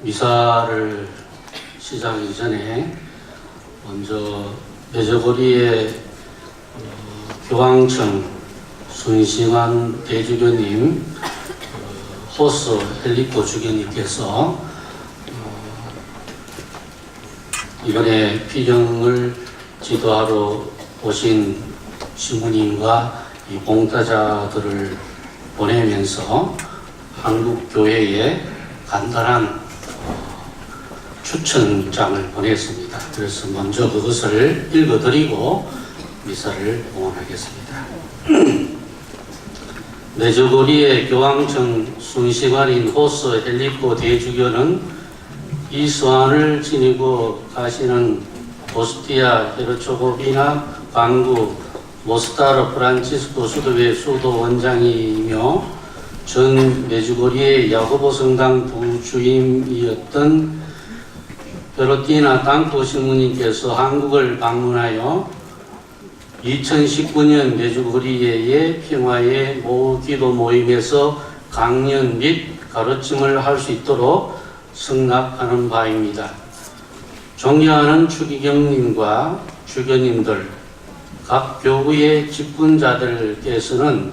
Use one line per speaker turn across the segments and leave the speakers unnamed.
미사를 시작하기 전에 먼저 매저고리의 교황청 순시환 대주교님, 호스 헬리코 주교님께서 이번에 피경을 지도하러 오신 신부님과 이 봉사자들을 보내면서 한국교회에 간단한 추천장을 보냈습니다. 그래서 먼저 그것을 읽어드리고 미사를 봉헌하겠습니다. 매저고리의 교황청 순시관인 호스 헬리코 대주교는 이 서한을 지니고 가시는 오스티아 헤르초고비나 방구 모스타르 프란치스코 수도회 수도 원장이며 전 메주고리의 야고보 성당 부주임이었던 베로티나 땅코 신부님께서 한국을 방문하여 2019년 메주고리의 평화의 기도 모임에서 강연 및 가르침을 할 수 있도록 승낙하는 바입니다. 존경하는 추기경님과 주교님들, 각 교구의 직분자들께서는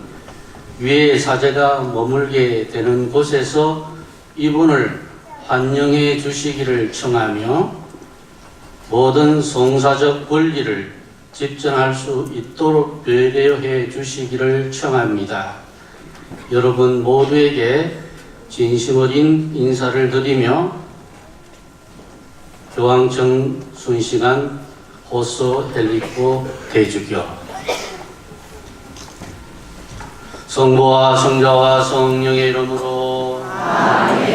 위의 사제가 머물게 되는 곳에서 이분을 환영해 주시기를 청하며 모든 성사적 권리를 집전할 수 있도록 배려해 주시기를 청합니다. 여러분 모두에게 진심 어린 인사를 드리며 교황청 순시관 호스 헬리코 대주교, 성부와 성자와 성령의 이름으로 아멘.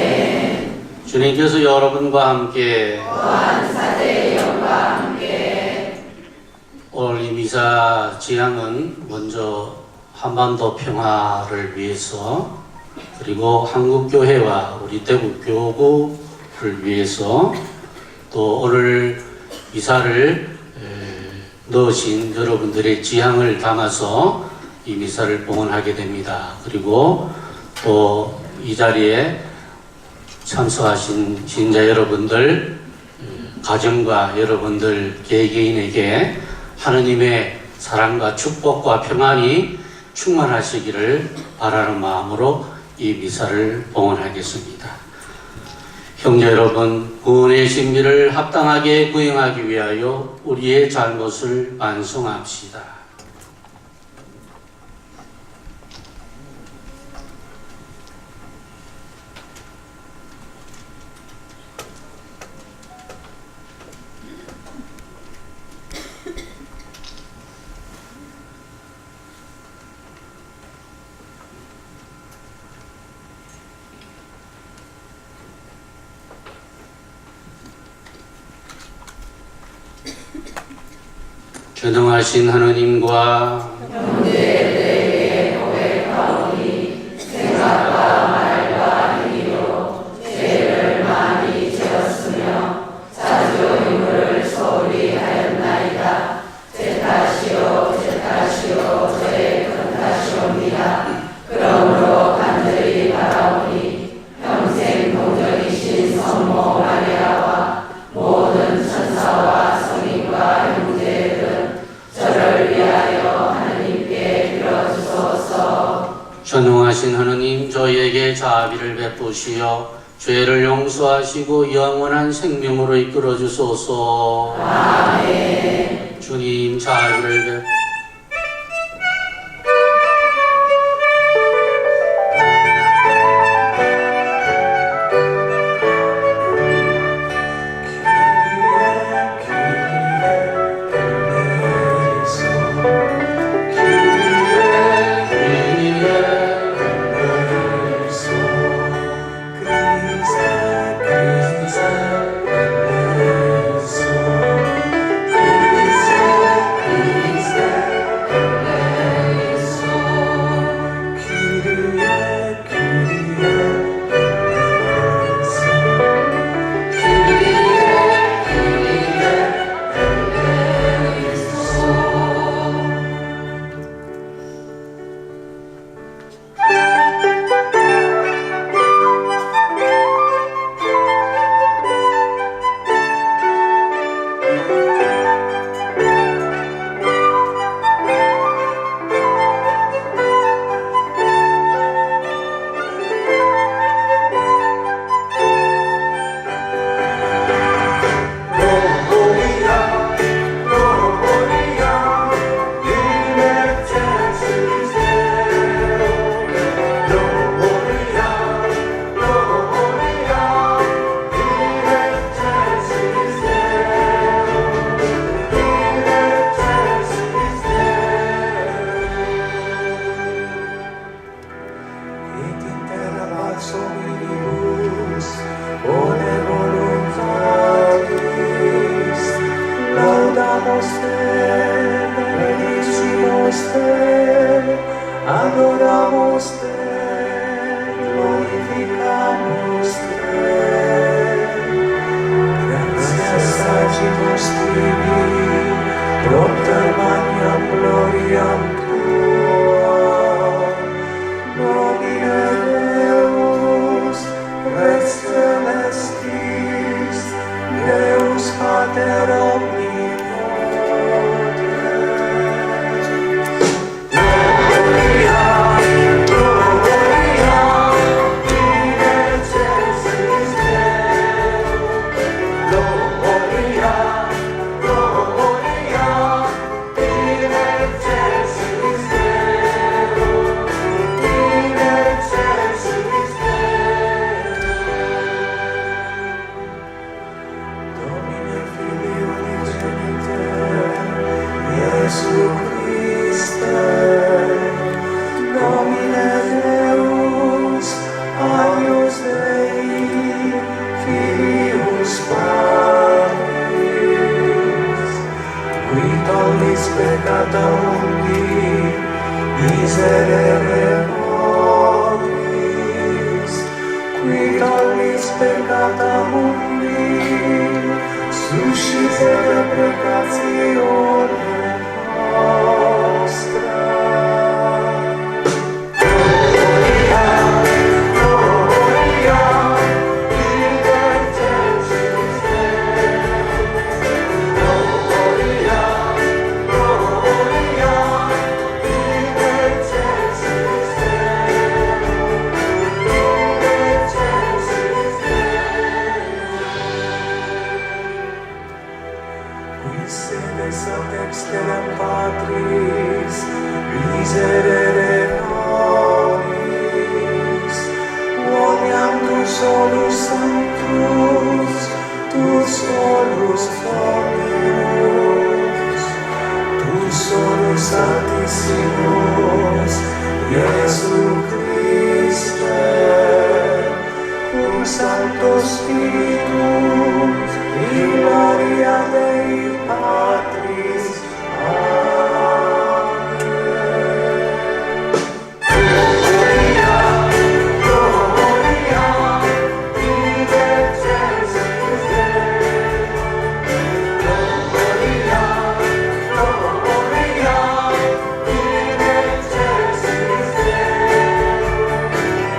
주님께서 여러분과 함께 또한 사제의 영과 함께. 오늘 이 미사 지향은 먼저 한반도 평화를 위해서, 그리고 한국교회와 우리 대구교구를 위해서, 또 오늘 미사를 넣으신 여러분들의 지향을 담아서 이 미사를 봉헌하게 됩니다. 그리고 또 이 자리에 참석하신 신자 여러분들, 가정과 여러분들 개개인에게 하느님의 사랑과 축복과 평안이 충만하시기를 바라는 마음으로 이 미사를 봉헌하겠습니다. 형제 여러분, 구원의 신비를 합당하게 구행하기 위하여 우리의 잘못을 반성합시다. 전능하신 하느님과
형제들에게 고백하오니 생각과 말과 행위로 죄를 많이 지었으며 자주 인물을 소홀히 하였나이다. 제 탓이요 저의 큰 탓이옵니다. 그러므로 간절히 바라오니 평생 동정이신 성모 마리아와 모든 천사와 성인과 형제들 저를 위하여 하느님께 빌어주소서.
전능하신 하느님, 저희에게 자비를 베푸시어 죄를 용서하시고 영원한 생명으로 이끌어 주소서.
아멘.
주님, 자비를 베푸
그리스도
hominibus, bone voluntatis, laudamos te, benedicimos te, adoramos te, glorificamos te. Gracias agimos tibi, propter magnam gloriam tuam, nomine Deus, Rex celestis, Deus Pater omnipotens. Gloria, gloria, in excelsis Deo. Gloria, gloria, in excelsis Deo. In excelsis Deo. Domine Filii unigenite, Iesu Christe, Domine Deus, agnus Dei, Filius Patris, qui tollis peccata mundi, miserere nobis, qui tollis peccata mundi, suscite precatione nostra. Gloria, gloria, in excelsis Deo. Gloria, gloria, in excelsis Deo. In excelsis Deo. Qui sedes ad exterem Patris, miserere nobis, quoniam tu solus sanctus, tu solus dominus, tu solus altissimus, Iesu Christe, cum Sancto Spiritus, in gloria Dei Patris. Amen. Gloria, gloria, in excelsis Deo. Gloria, gloria, in excelsis Deo.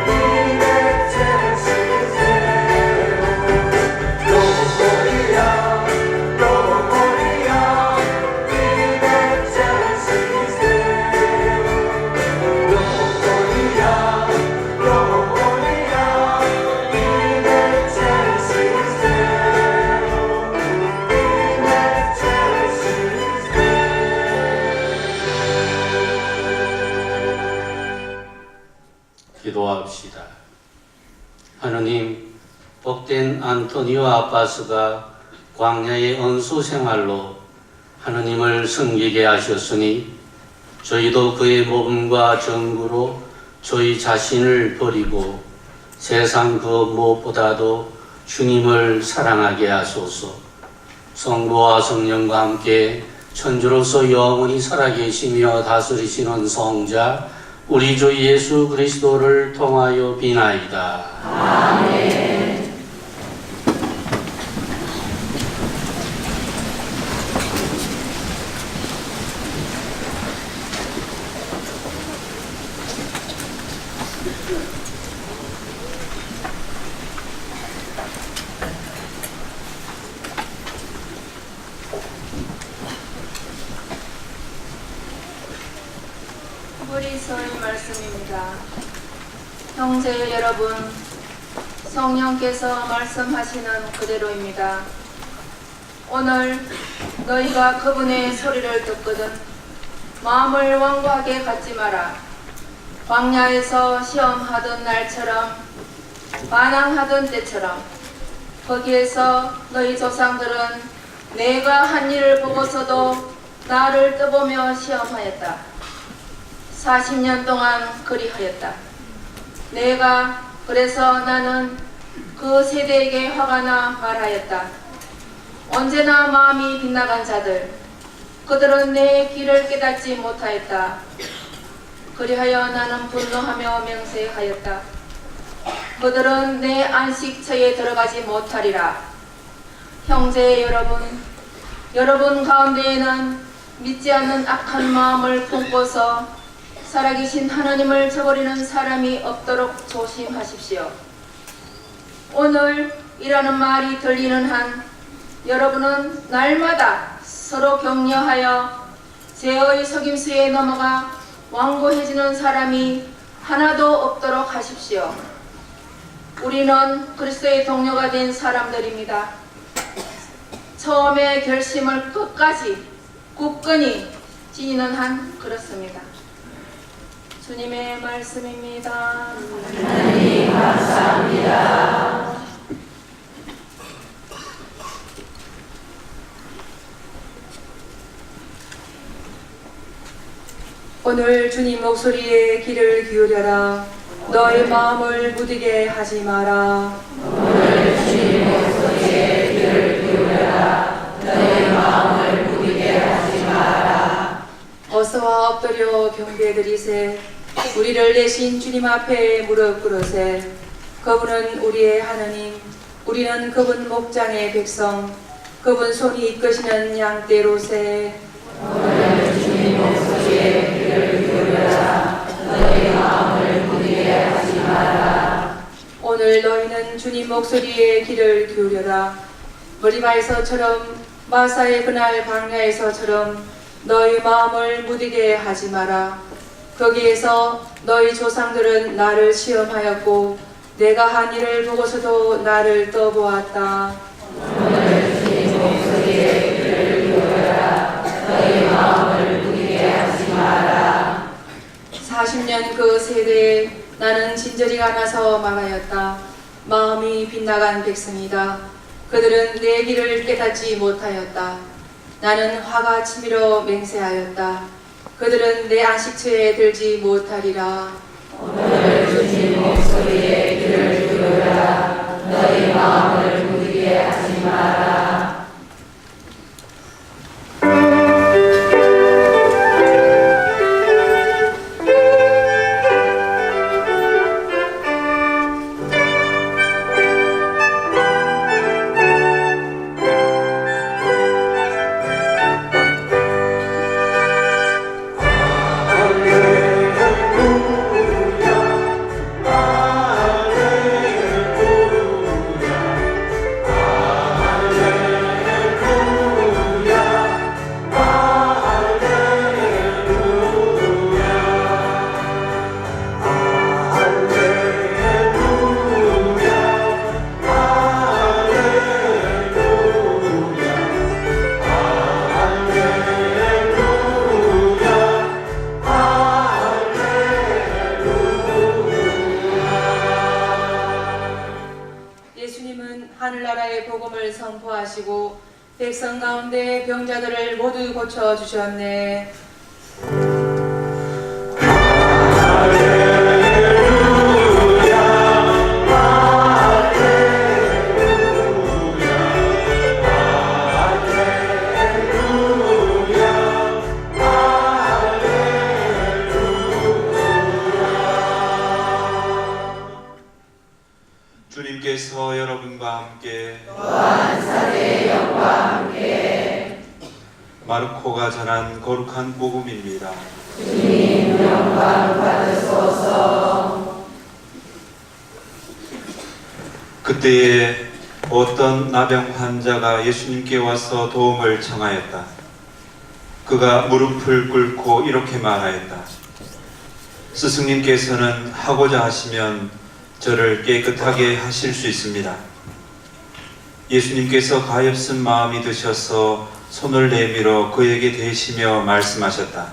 In excelsis Deo. Gloria, gloria, in excelsis Deo. Gloria, gloria, in excelsis Deo. In excelsis
기도합시다. 하느님, 복된 안토니오 아빠스가 광야의 언수 생활로 하느님을 섬기게 하셨으니 저희도 그의 몸과 정구로 저희 자신을 버리고 세상 그 무엇보다도 주님을 사랑하게 하소서. 성부와 성령과 함께 천주로서 영원히 살아계시며 다스리시는 성자 우리 주 예수 그리스도를 통하여 비나이다.
아멘.
우리 서의 말씀입니다. 형제 여러분, 성령께서 말씀하시는 그대로입니다. 오늘 너희가 그분의 소리를 듣거든 마음을 완고하게 갖지 마라. 광야에서 시험하던 날처럼 반항하던 때처럼 거기에서 너희 조상들은 내가 한 일을 보고서도 나를 떠보며 시험하였다. 40년 동안 그리하였다. 내가 그래서 나는 그 세대에게 화가 나 말하였다. 언제나 마음이 빗나간 자들, 그들은 내 길을 깨닫지 못하였다. 그리하여 나는 분노하며 맹세하였다. 그들은 내 안식처에 들어가지 못하리라. 형제 여러분 가운데에는 믿지 않는 악한 마음을 품고서 살아계신 하나님을 저버리는 사람이 없도록 조심하십시오. 오늘 이라는 말이 들리는 한 여러분은 날마다 서로 격려하여 죄의 속임수에 넘어가 완고해지는 사람이 하나도 없도록 하십시오. 우리는 그리스도의 동료가 된 사람들입니다. 처음에 결심을 끝까지 굳건히 지니는 한 그렇습니다. 주님의 말씀입니다.
하나님 감사합니다.
오늘 주님 목소리에 귀를 기울여라. 너의 마음을 무디게 하지 마라.
오늘 주님 목소리에 귀를 기울여라. 너의 마음을 무디게 하지 마라.
어서와 엎드려 경배드리세. 우리를 내신 주님 앞에 무릎 꿇으세. 그분은 우리의 하나님, 우리는 그분 목장의 백성, 그분 손이 이끄시는 양떼로세.
오늘 주님 목소리에 귀를 기울여라. 너의 마음을 무디게 하지 마라.
오늘 너희는 주님 목소리에 귀를 기울여라. 머리바에서처럼 마사의 그날 광야에서처럼 너희 마음을 무디게 하지 마라. 거기에서 너희 조상들은 나를 시험하였고 내가 한 일을 보고서도 나를 떠보았다.
오늘 주님 목소리에 귀를 기울여라. 너의 마음을 무디게 하지 마라.
40년 그 세대에 나는 진저리가 나서 말하였다. 마음이 빗나간 백성이다. 그들은 내 길을 깨닫지 못하였다. 나는 화가 치밀어 맹세하였다. 그들은 내 안식처에 들지 못하리라.
오늘 주님 목소리에 귀를 기울여라. 너의 마음을 무디게 하지 마라.
예수님은 하늘나라의 복음을 선포하시고 백성 가운데 병자들을 모두 고쳐주셨네.
주님께서 여러분과 함께
또한 사대의 영과 함께
마르코가 전한 거룩한 복음입니다.
주님 영광 받으소서.
그때에 어떤 나병 환자가 예수님께 와서 도움을 청하였다. 그가 무릎을 꿇고 이렇게 말하였다. 스승님께서는 하고자 하시면 저를 깨끗하게 하실 수 있습니다. 예수님께서 가엾은 마음이 드셔서 손을 내밀어 그에게 대시며 말씀하셨다.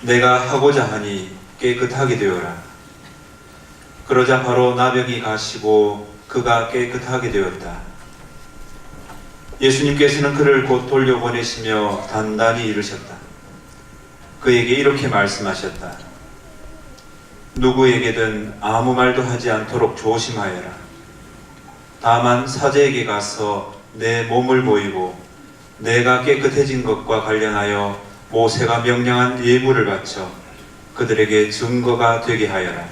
내가 하고자 하니 깨끗하게 되어라. 그러자 바로 나병이 가시고 그가 깨끗하게 되었다. 예수님께서는 그를 곧 돌려보내시며 단단히 이르셨다. 그에게 이렇게 말씀하셨다. 누구에게든 아무 말도 하지 않도록 조심하여라. 다만 사제에게 가서 내 몸을 보이고 내가 깨끗해진 것과 관련하여 모세가 명령한 예물을 바쳐 그들에게 증거가 되게 하여라.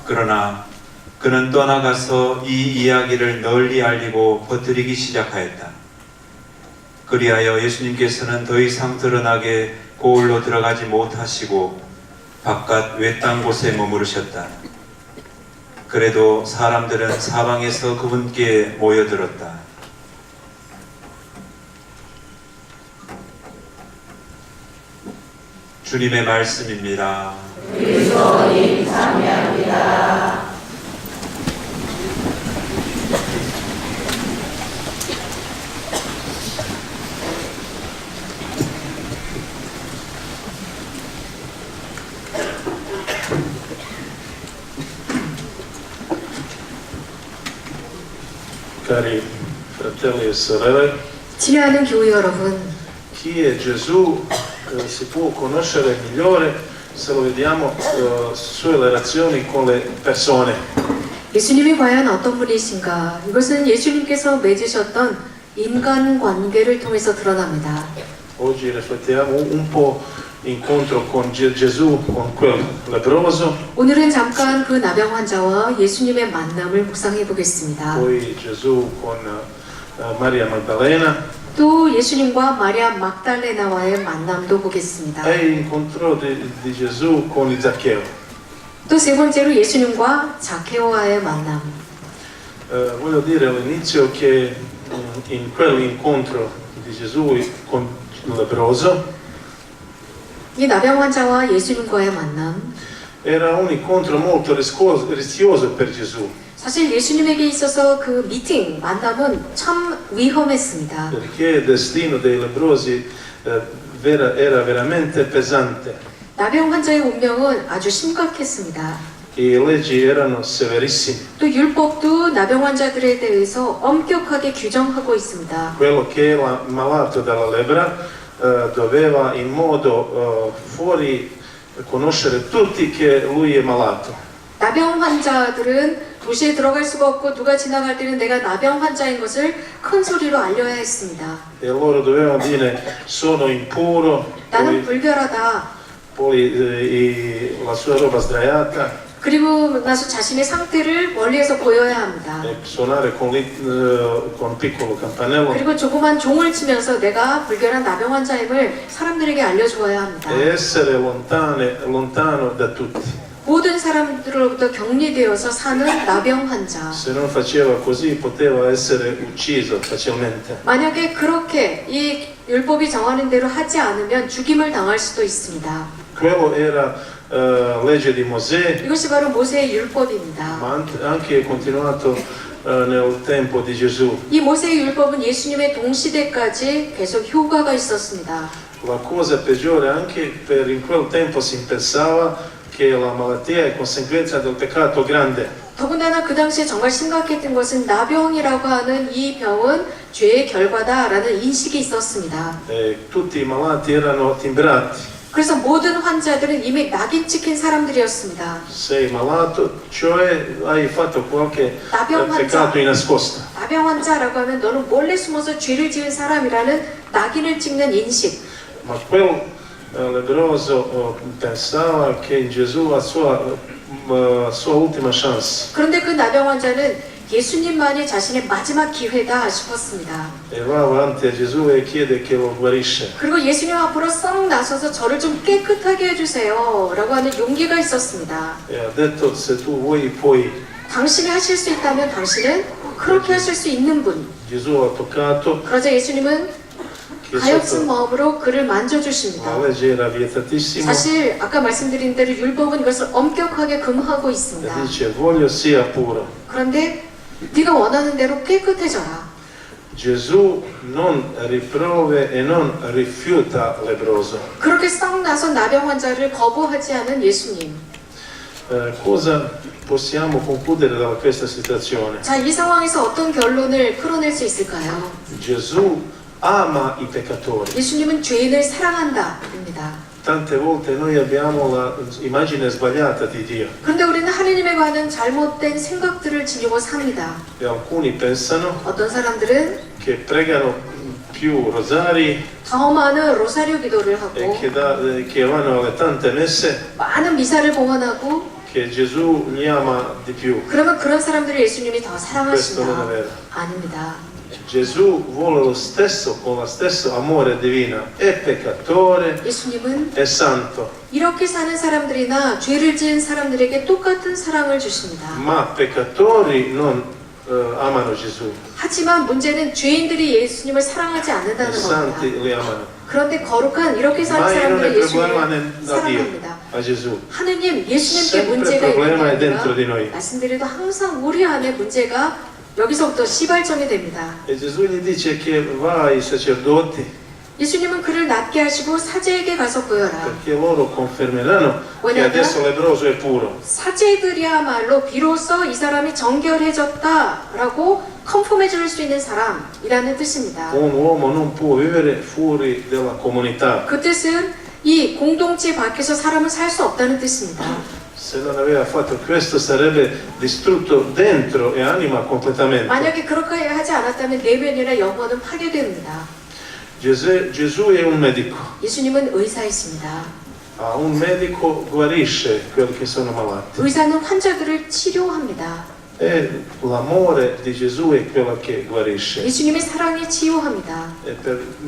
그러나 그는 떠나가서 이 이야기를 널리 알리고 퍼뜨리기 시작하였다. 그리하여 예수님께서는 더 이상 드러나게 고을로 들어가지 못하시고 바깥 외딴 곳에 머무르셨다. 그래도 사람들은 사방에서 그분께 모여들었다. 주님의 말씀입니다.
그리스도님 참여합니다.
Cari fratelli e sorelle,
친애하는 교회 여러분,
chi è Gesù si può conoscere migliore se lo vediamo sulle relazioni con le persone.
예수님이 과연 어떤 분이신가? 이것은 예수님께서 맺으셨던 인간 관계를 통해서 드러납니다.
Oggi riflettiamo un po' l'incontro con Gesù, con quel leproso,
오늘은 잠깐 그 나병 환자와 예수님의 만남을 묵상해 보겠습니다.
poi Gesù con Maria Maddalena
또 예수님과 마리아 막달레나와의 만남도 보겠습니다.
e l'incontro di Gesù con il Zaccheo.
또 세 번째로 예수님과 자케오와의 만남.
Voglio dire all'inizio che in quell'incontro di Gesù con il leproso
이 나병 환자와 예수님과의 만남.
era un incontro molto rischioso per Gesù,
사실 예수님에게 있어서 그 미팅, 만남은 참 위험했습니다.
perché il destino dei leprosi era veramente pesante.
나병 환자의 운명은 아주 심각했습니다.
Le leggi erano severissime.
또 율법도 나병 환자들에 대해서 엄격하게 규정하고 있습니다.
Quello che era malato dalla lebbra doveva in modo fuori conoscere tutti che lui è malato.
나병 환자들은 도시에 들어갈 수가 없고 누가 지나갈 때는 내가 나병 환자인 것을 큰 소리로 알려야 했습니다.
E loro dovevano dire sono impuro,
나는 불결하다.
poi la sua roba sdraiata,
그리고 나서 자신의 상태를 멀리에서 보여야 합니다.
e suonare con un piccolo campanello
그리고 조그만 종을 치면서 내가 불결한 나병 환자임을 사람들에게 알려주어야 합니다.
e essere lontano da tutti.
모든 사람들로부터 격리되어서 사는 나병 환자.
Se non faceva così poteva essere ucciso facilmente.
만약에 그렇게 이 율법이 정하는 대로 하지 않으면 죽임을 당할 수도 있습니다.
Quello era legge di Mosè,
이것이 바로 모세의 율법입니다.
ma anche continuato nel tempo di Gesù.
이 모세의 율법은 예수님의 동시대까지 계속 효과가 있었습니다.
La cosa peggiore anche per in quel tempo si pensava che la malattia è conseguenza del peccato grande.
더군다나 그 당시에 정말 심각했던 것은 나병이라고 하는 이 병은 죄의 결과다라는 인식이 있었습니다.
Tutti i malati erano timbrati.
그래서 모든 환자들은 이미 낙인 찍힌 사람들이었습니다.
Sei malato, cioè hai fatto qualche
나병
peccato
환자,
in nascosto.
나병 환자라고 하면 너는 몰래 숨어서 죄를 지은 사람이라는 낙인을 찍는 인식.
Ma quel lebbroso pensava che in Gesù la sua ultima chance.
그런데 그 나병 환자는 예수님만이 자신의 마지막 기회다 싶었습니다.
E va avanti a Gesù e chiede che lo guarisce.
그리고 예수님 앞으로 썩 나서서 저를 좀 깨끗하게 해주세요 라고 하는 용기가 있었습니다.
E ha detto se tu vuoi puoi.
당신이 하실 수 있다면 당신은 그렇게 하실 수 있는 분.
Gesù ha toccato,
그러자 예수님은
che
가엾은
sotto
마음으로 그를 만져주십니다.
la legge era vietatissimo,
사실 아까 말씀드린 대로 율법은 이것을 엄격하게 금하고
e
있습니다.
dice voglio sia puro.
그런데 네가 원하는 대로 깨끗해져라.
Gesù non riprove e non rifiuta il lebbroso.
그렇게 썩 나서 나병 환자를 거부하지 않은 예수님.
Cosa possiamo concludere da questa situazione?
자, 이 상황에서 어떤 결론을 풀어낼 수 있을까요?
Gesù ama i peccatori,
예수님은 죄인을 사랑한다입니다.
tante volte noi abbiamo l'immagine sbagliata di Dio
그런데 우리는 하느님에 관한 잘못된 생각들을 지니고 삽니다.
e alcuni pensano
어떤 사람들은
che pregano più rosari
더 많은 로사리오 기도를 하고
e che vanno alle tante messe
많은 미사를 봉헌하고
che Gesù li ama di più.
그러면 그런 사람들을 예수님이 더
Questo non è
사랑하신다.
vero.
아닙니다.
Gesù vuole lo stesso, con lo stesso amore divino, è peccatore,
예수님은
è santo,
이렇게 사는 사람들이나 죄를 지은 사람들에게 똑같은 사랑을 주십니다.
ma peccatori non amano Gesù,
하지만 문제는 죄인들이 예수님을 사랑하지
i
않는다는
santi
겁니다.
li amano.
그런데 거룩한 이렇게 사는
Ma non è
사람들은
problema
예수님을
da Dio,
사랑합니다.
a Gesù.
하느님, 예수님께
Sempre
문제가 있는 게
problema è dentro di
아니라
noi.
말씀드려도 항상 우리 안에 문제가 여기서부터 시발점이 됩니다.
E Gesù gli dice che va ai sacerdoti
예수님은 그를 낫게 하시고 사제에게 가서 보여라.
perché loro confermeranno che
Vogliamo-
adesso leproso è puro.
사제들이야말로 비로소 이 사람이 정결해졌다라고 컨펌해 줄 수 있는 사람이라는 뜻입니다.
Un uomo non può vivere fuori dalla comunità.
그 뜻은 이 공동체 밖에서 사람은 살 수 없다는 뜻입니다.
Se non aveva fatto questo sarebbe distrutto dentro e anima completamente.
만약에 그렇게 하지 않았다면 내면이나 영혼은 파괴됩니다.
Gesù è un medico.
예수님은 의사이십니다.
Un medico guarisce quelli che sono malati.
의사는 환자들을 치료합니다.
E l'amore di Gesù è quello che guarisce.
예수님의 사랑이 치유합니다.
E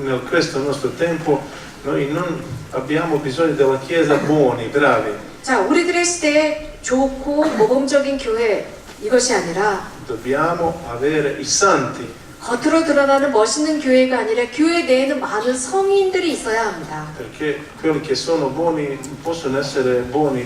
in questo nostro tempo noi non abbiamo bisogno della Chiesa buoni, bravi.
자, 우리들의 시대에 좋고 모범적인 교회 이것이 아니라
Dobbiamo avere i santi.
겉으로 드러나는 멋있는 교회가 아니라 교회 내에는 많은 성인들이 있어야 합니다.
Perché quelli che sono buoni possono essere buoni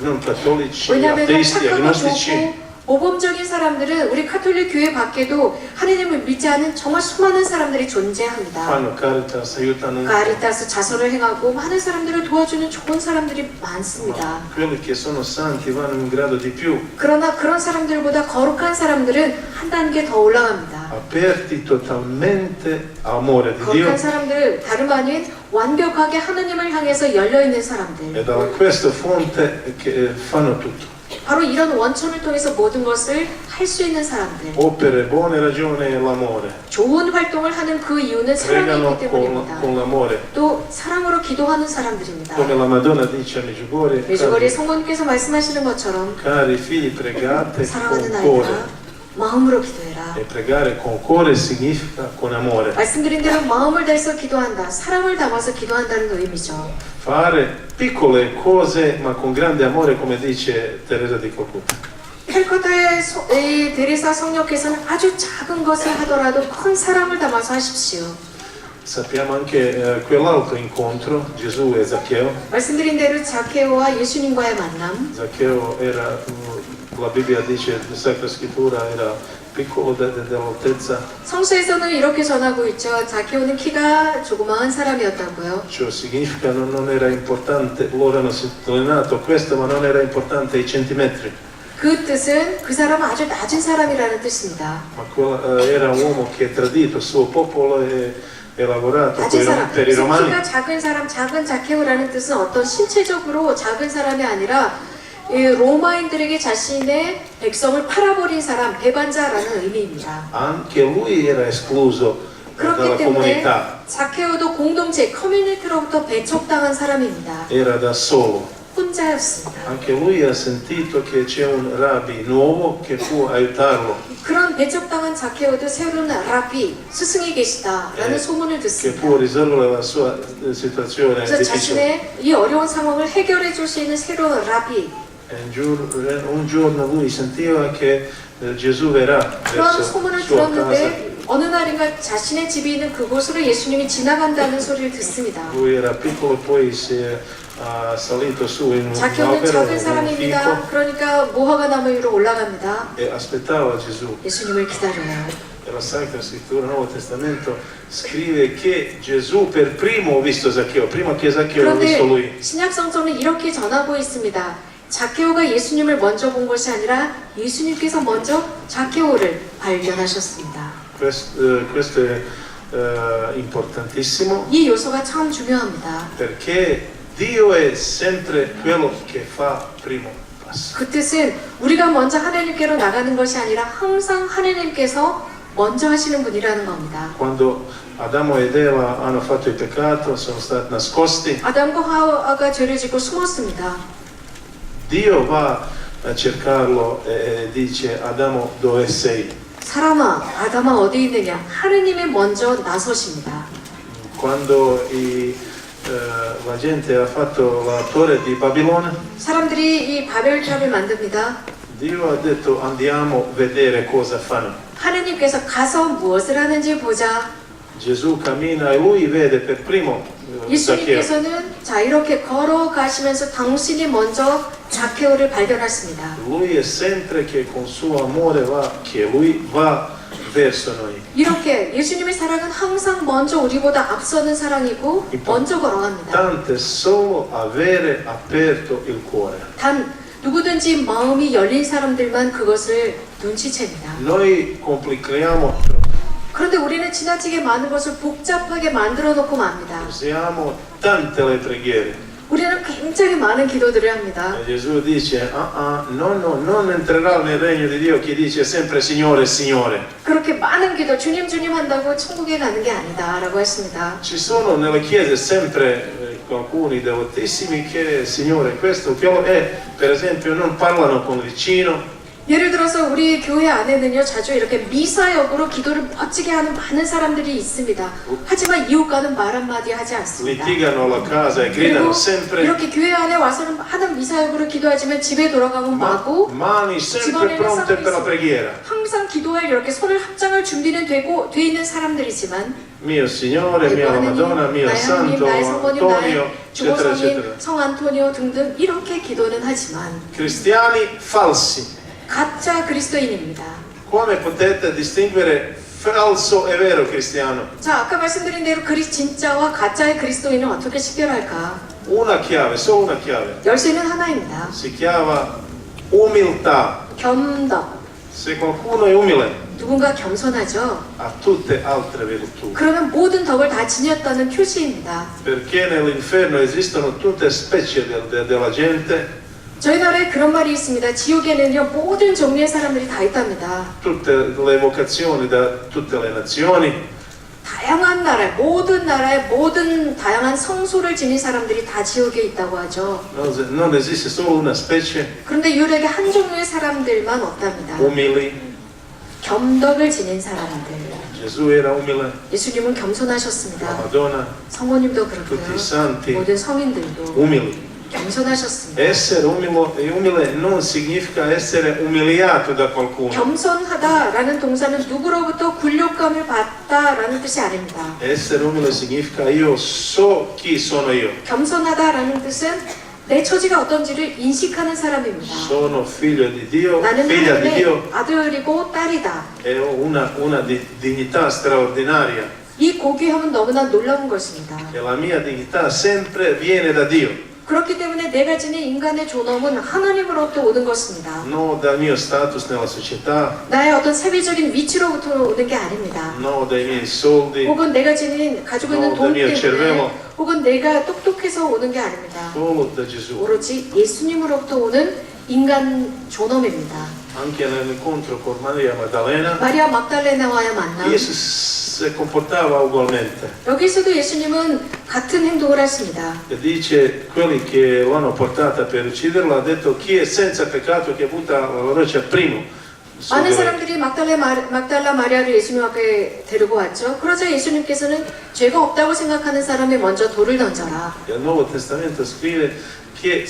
non cattolici,
왜냐하면
ateisti,
착하고
agnostici.
좋고 모범적인 사람들은 우리 카톨릭 교회 밖에도 하느님을 믿지 않은 정말 수많은 사람들이 존재합니다.
Fanno caritas, aiutano.
카리타스 자선을 행하고 많은 사람들을 도와주는 좋은 사람들이
Ma
많습니다.
quelli che sono santi vanno un grado di più,
그러나 그런 사람들보다 거룩한 사람들은 한 단계 더 올라갑니다.
aperti totalmente all'amore di Dio.
거룩한 사람들 다름 아닌 완벽하게 하느님을 향해서 열려 있는
E
사람들.
da questa fonte che fanno tutto.
바로 이런 원천을 통해서 모든 것을 할 수 있는 사람들.
Opere, buone ragioni e l'amore.
좋은 활동을 하는 그 이유는 사랑이
Pregano
있기 때문입니다.
con l'amore.
또 사랑으로 기도하는 사람들입니다.
Come la Madonna dice a Medjugorje,
메주거리 성모님께서 말씀하시는 것처럼
cari figli, pregate
사랑하는
con cuore.
아이들아 마음으로 기도해라.
E pregare con cuore significa con amore.
말씀드린 대로 마음을 다해서 기도한다. 사랑을 담아서 기도한다는 의미죠.
Fare piccole cose ma con grande amore, come dice Teresa di Calcutta.
캘커타의 이 데레사 성령께서는 아주 작은 것을 하더라도 큰 사랑을 담아서 하십시오.
Sappiamo anche quell'altro incontro, Gesù e Zaccheo.
말씀드린 대로 자케오와 예수님과의 만남.
Zaccheo era, la Bibbia dice, la Sacra Scrittura era piccolo dell'altezza,
성서에서는 이렇게 전하고 있죠. 자케오는 키가 조그마한 사람이었다고요.
ciò significa non era importante, loro hanno sottolineato questo, ma non era importante i centimetri,
그 뜻은 그 사람은 아주 낮은 사람이라는 뜻입니다.
ma era un uomo che ha tradito il suo popolo e lavorato
낮은 사람.
per i
그래서
romani.
키가 작은 사람, 작은 자케오라는 뜻은 어떤 신체적으로 작은 사람이 아니라 이 로마인들에게 자신의 백성을 팔아버린 사람, 배반자라는 의미입니다.
Anche lui era escluso dalla
그렇기 때문에
comunità,
자케오도 공동체, 커뮤니티로부터 배척당한 사람입니다.
era da solo.
혼자였습니다.
Anche lui ha sentito che c'è un rabbi nuovo che può aiutarlo,
그런 배척당한 자케오도 새로운 라비, 스승이 계시다라는 소문을
che
듣습니다.
può risolvere la sua situazione
그래서
difficile.
자신의 이 어려운 상황을 해결해 줄 수 있는 새로운 라비,
E un giorno lui sentiva che Gesù verrà
그런
verso
소문을
sua casa.
들었는데 어느 날인가 자신의 집이 있는 그곳으로 예수님이 지나간다는 소리를 듣습니다.
Lui era piccolo, poi si è salito su in un
자케오는
albero,
작은
un fico,
사람입니다. 그러니까 모화가 나무 위로 올라갑니다.
e aspettava Gesù.
예수님을 기다려요.
E la Sacra Scrittura, il Nuovo Testamento, scrive che Gesù per primo ha visto Zaccheo, prima che Zaccheo ha visto lui.
그런데 신약 성서는 이렇게 전하고 있습니다. 자케오가 예수님을 먼저 본 것이 아니라 예수님께서 먼저 자케오를 발견하셨습니다.
Questo è importantissimo
이 요소가 참 중요합니다.
perché Dio è sempre quello che fa primo passo.
그 뜻은 우리가 먼저 하나님께로 나가는 것이 아니라 항상 하나님께서 먼저 하시는 분이라는 겁니다.
Quando Adamo ed Eva hanno fatto il peccato, sono stati nascosti,
아담과 하와가 죄를 짓고 숨었습니다.
Dio va a cercarlo e dice Adamo dove sei?
사람아, 아담아 어디 있느냐? 하느님이 먼저 나서십니다.
Quando la gente ha fatto la torre di Babilone,
사람들이 이 바벨탑을 만듭니다.
Dio ha detto andiamo a vedere cosa fanno.
하느님께서 가서 무엇을 하는지 보자.
Gesù cammina e lui vede per primo Zaccheo.
예수님께서는 자 이렇게 걸어가시면서 당신이 먼저 자케오를 발견하십니다.
Lui è sempre che con suo amore va, che lui va verso noi.
이렇게 예수님의 사랑은 항상 먼저 우리보다 앞서는 사랑이고 먼저 걸어갑니다.
Importante solo avere aperto il cuore.
단 누구든지 마음이 열린 사람들만 그것을 눈치챕니다.
Noi complichiamo troppo,
그런데 우리는 지나치게 많은 것을 복잡하게 만들어 놓고 맙니다.
usiamo tante le preghiere.
우리는 굉장히 많은 기도들을 합니다.
E Gesù dice, non entrerà nel regno di Dio chi dice sempre Signore, Signore.
그렇게 많은 기도 주님 주님 한다고 천국에 가는 게 아니다 라고 했습니다.
Ci sono nelle chiese sempre alcuni devotissimi che Signore questo, quello è, per esempio non parlano con il vicino,
예를 들어서 우리 교회 안에는요 자주 이렇게 미사역으로 기도를 멋지게 하는 많은 사람들이 있습니다. 하지만 이웃과는 말 한마디 하지 않습니다.
litigano alla casa e
그리고
gridano sempre,
이렇게 교회 안에 와서는 하는 미사역으로 기도하지만 집에 돌아가면 마고
mani sempre pronte per la preghiera.
항상 기도할 이렇게 손을 합장을 준비는 되고 돼 있는 사람들이지만
Mio Signore, mia Madonna, mio
나의 하나님,
Santo
나의 성모님,
Antonio,
나의 주보
eccetera,
성인,
eccetera.
성 안토니오 등등 이렇게 기도는 하지만
Cristiani falsi.
가짜 그리스도인입니다.
Come potete distinguere falso e vero cristiano?
자, 아까 말씀드린 대로 진짜와 가짜의 그리스도인은 어떻게 식별할까?
Una chiave, solo una chiave.
열쇠는 하나입니다.
Si chiama umiltà.
겸덕.
Se qualcuno è umile,
누군가 겸손하죠.
ha tutte altre virtù.
그러면 모든 덕을 다 지녔다는 표시입니다.
Perché nell'inferno esistono tutte specie della gente,
저희 나라에 그런 말이 있습니다. 지옥에는요 모든 종류의 사람들이 다 있답니다.
tutte le vocazioni da tutte le nazioni.
다양한 나라의 모든 다양한 성소를 지닌 사람들이 다 지옥에 있다고 하죠.
Non esiste solo una specie,
그런데 유일하게 한 종류의 사람들만 없답니다.
umili.
겸덕을 지닌 사람들.
Gesù era umile,
예수님은
la
겸손하셨습니다.
Madonna,
성모님도
tutti
그렇고요.
i santi,
모든 성인들도
umili.
겸손하셨습니다.
Essere umile non significa essere umiliato da qualcuno.
겸손하다라는 동사는 누구로부터 굴욕감을 받다라는 뜻이 아닙니다.
Essere umile significa io so chi sono io.
겸손하다라는 뜻은 내 처지가 어떤지를 인식하는 사람입니다.
Sono figlio di Dio,
나는
figlia di Dio
하나님의 아들이고 딸이다.
e ho una dignità straordinaria.
이 고귀함은 너무나 놀라운 것입니다.
E la mia dignità sempre viene da Dio,
그렇기 때문에 내가 지닌 인간의 존엄은 하나님으로부터 오는 것입니다.
non dal mio status nella società,
나의 어떤 사회적인 위치로부터 오는 게 아닙니다.
non dai miei soldi,
혹은 내가 가지고 있는 돈
mio cervello.
때문에 혹은 내가 똑똑해서 오는 게 아닙니다.
solo da Gesù.
오로지 예수님으로부터 오는 인간 존엄입니다.
Anche nell'incontro con Maria Maddalena,
마리아 막달레나와의 만남.
Gesù si comportava ugualmente.
여기서도 예수님은 같은 행동을 했습니다.
E dice quelli che l'hanno portata per ucciderla, ha detto chi è senza peccato che butta la roccia primo.
많은 사람들이 막달라 마리아를 예수님 앞에 데리고 왔죠. 그러자 예수님께서는 죄가 없다고 생각하는 사람이 먼저 돌을 던져라.
E il Nuovo Testamento scrive che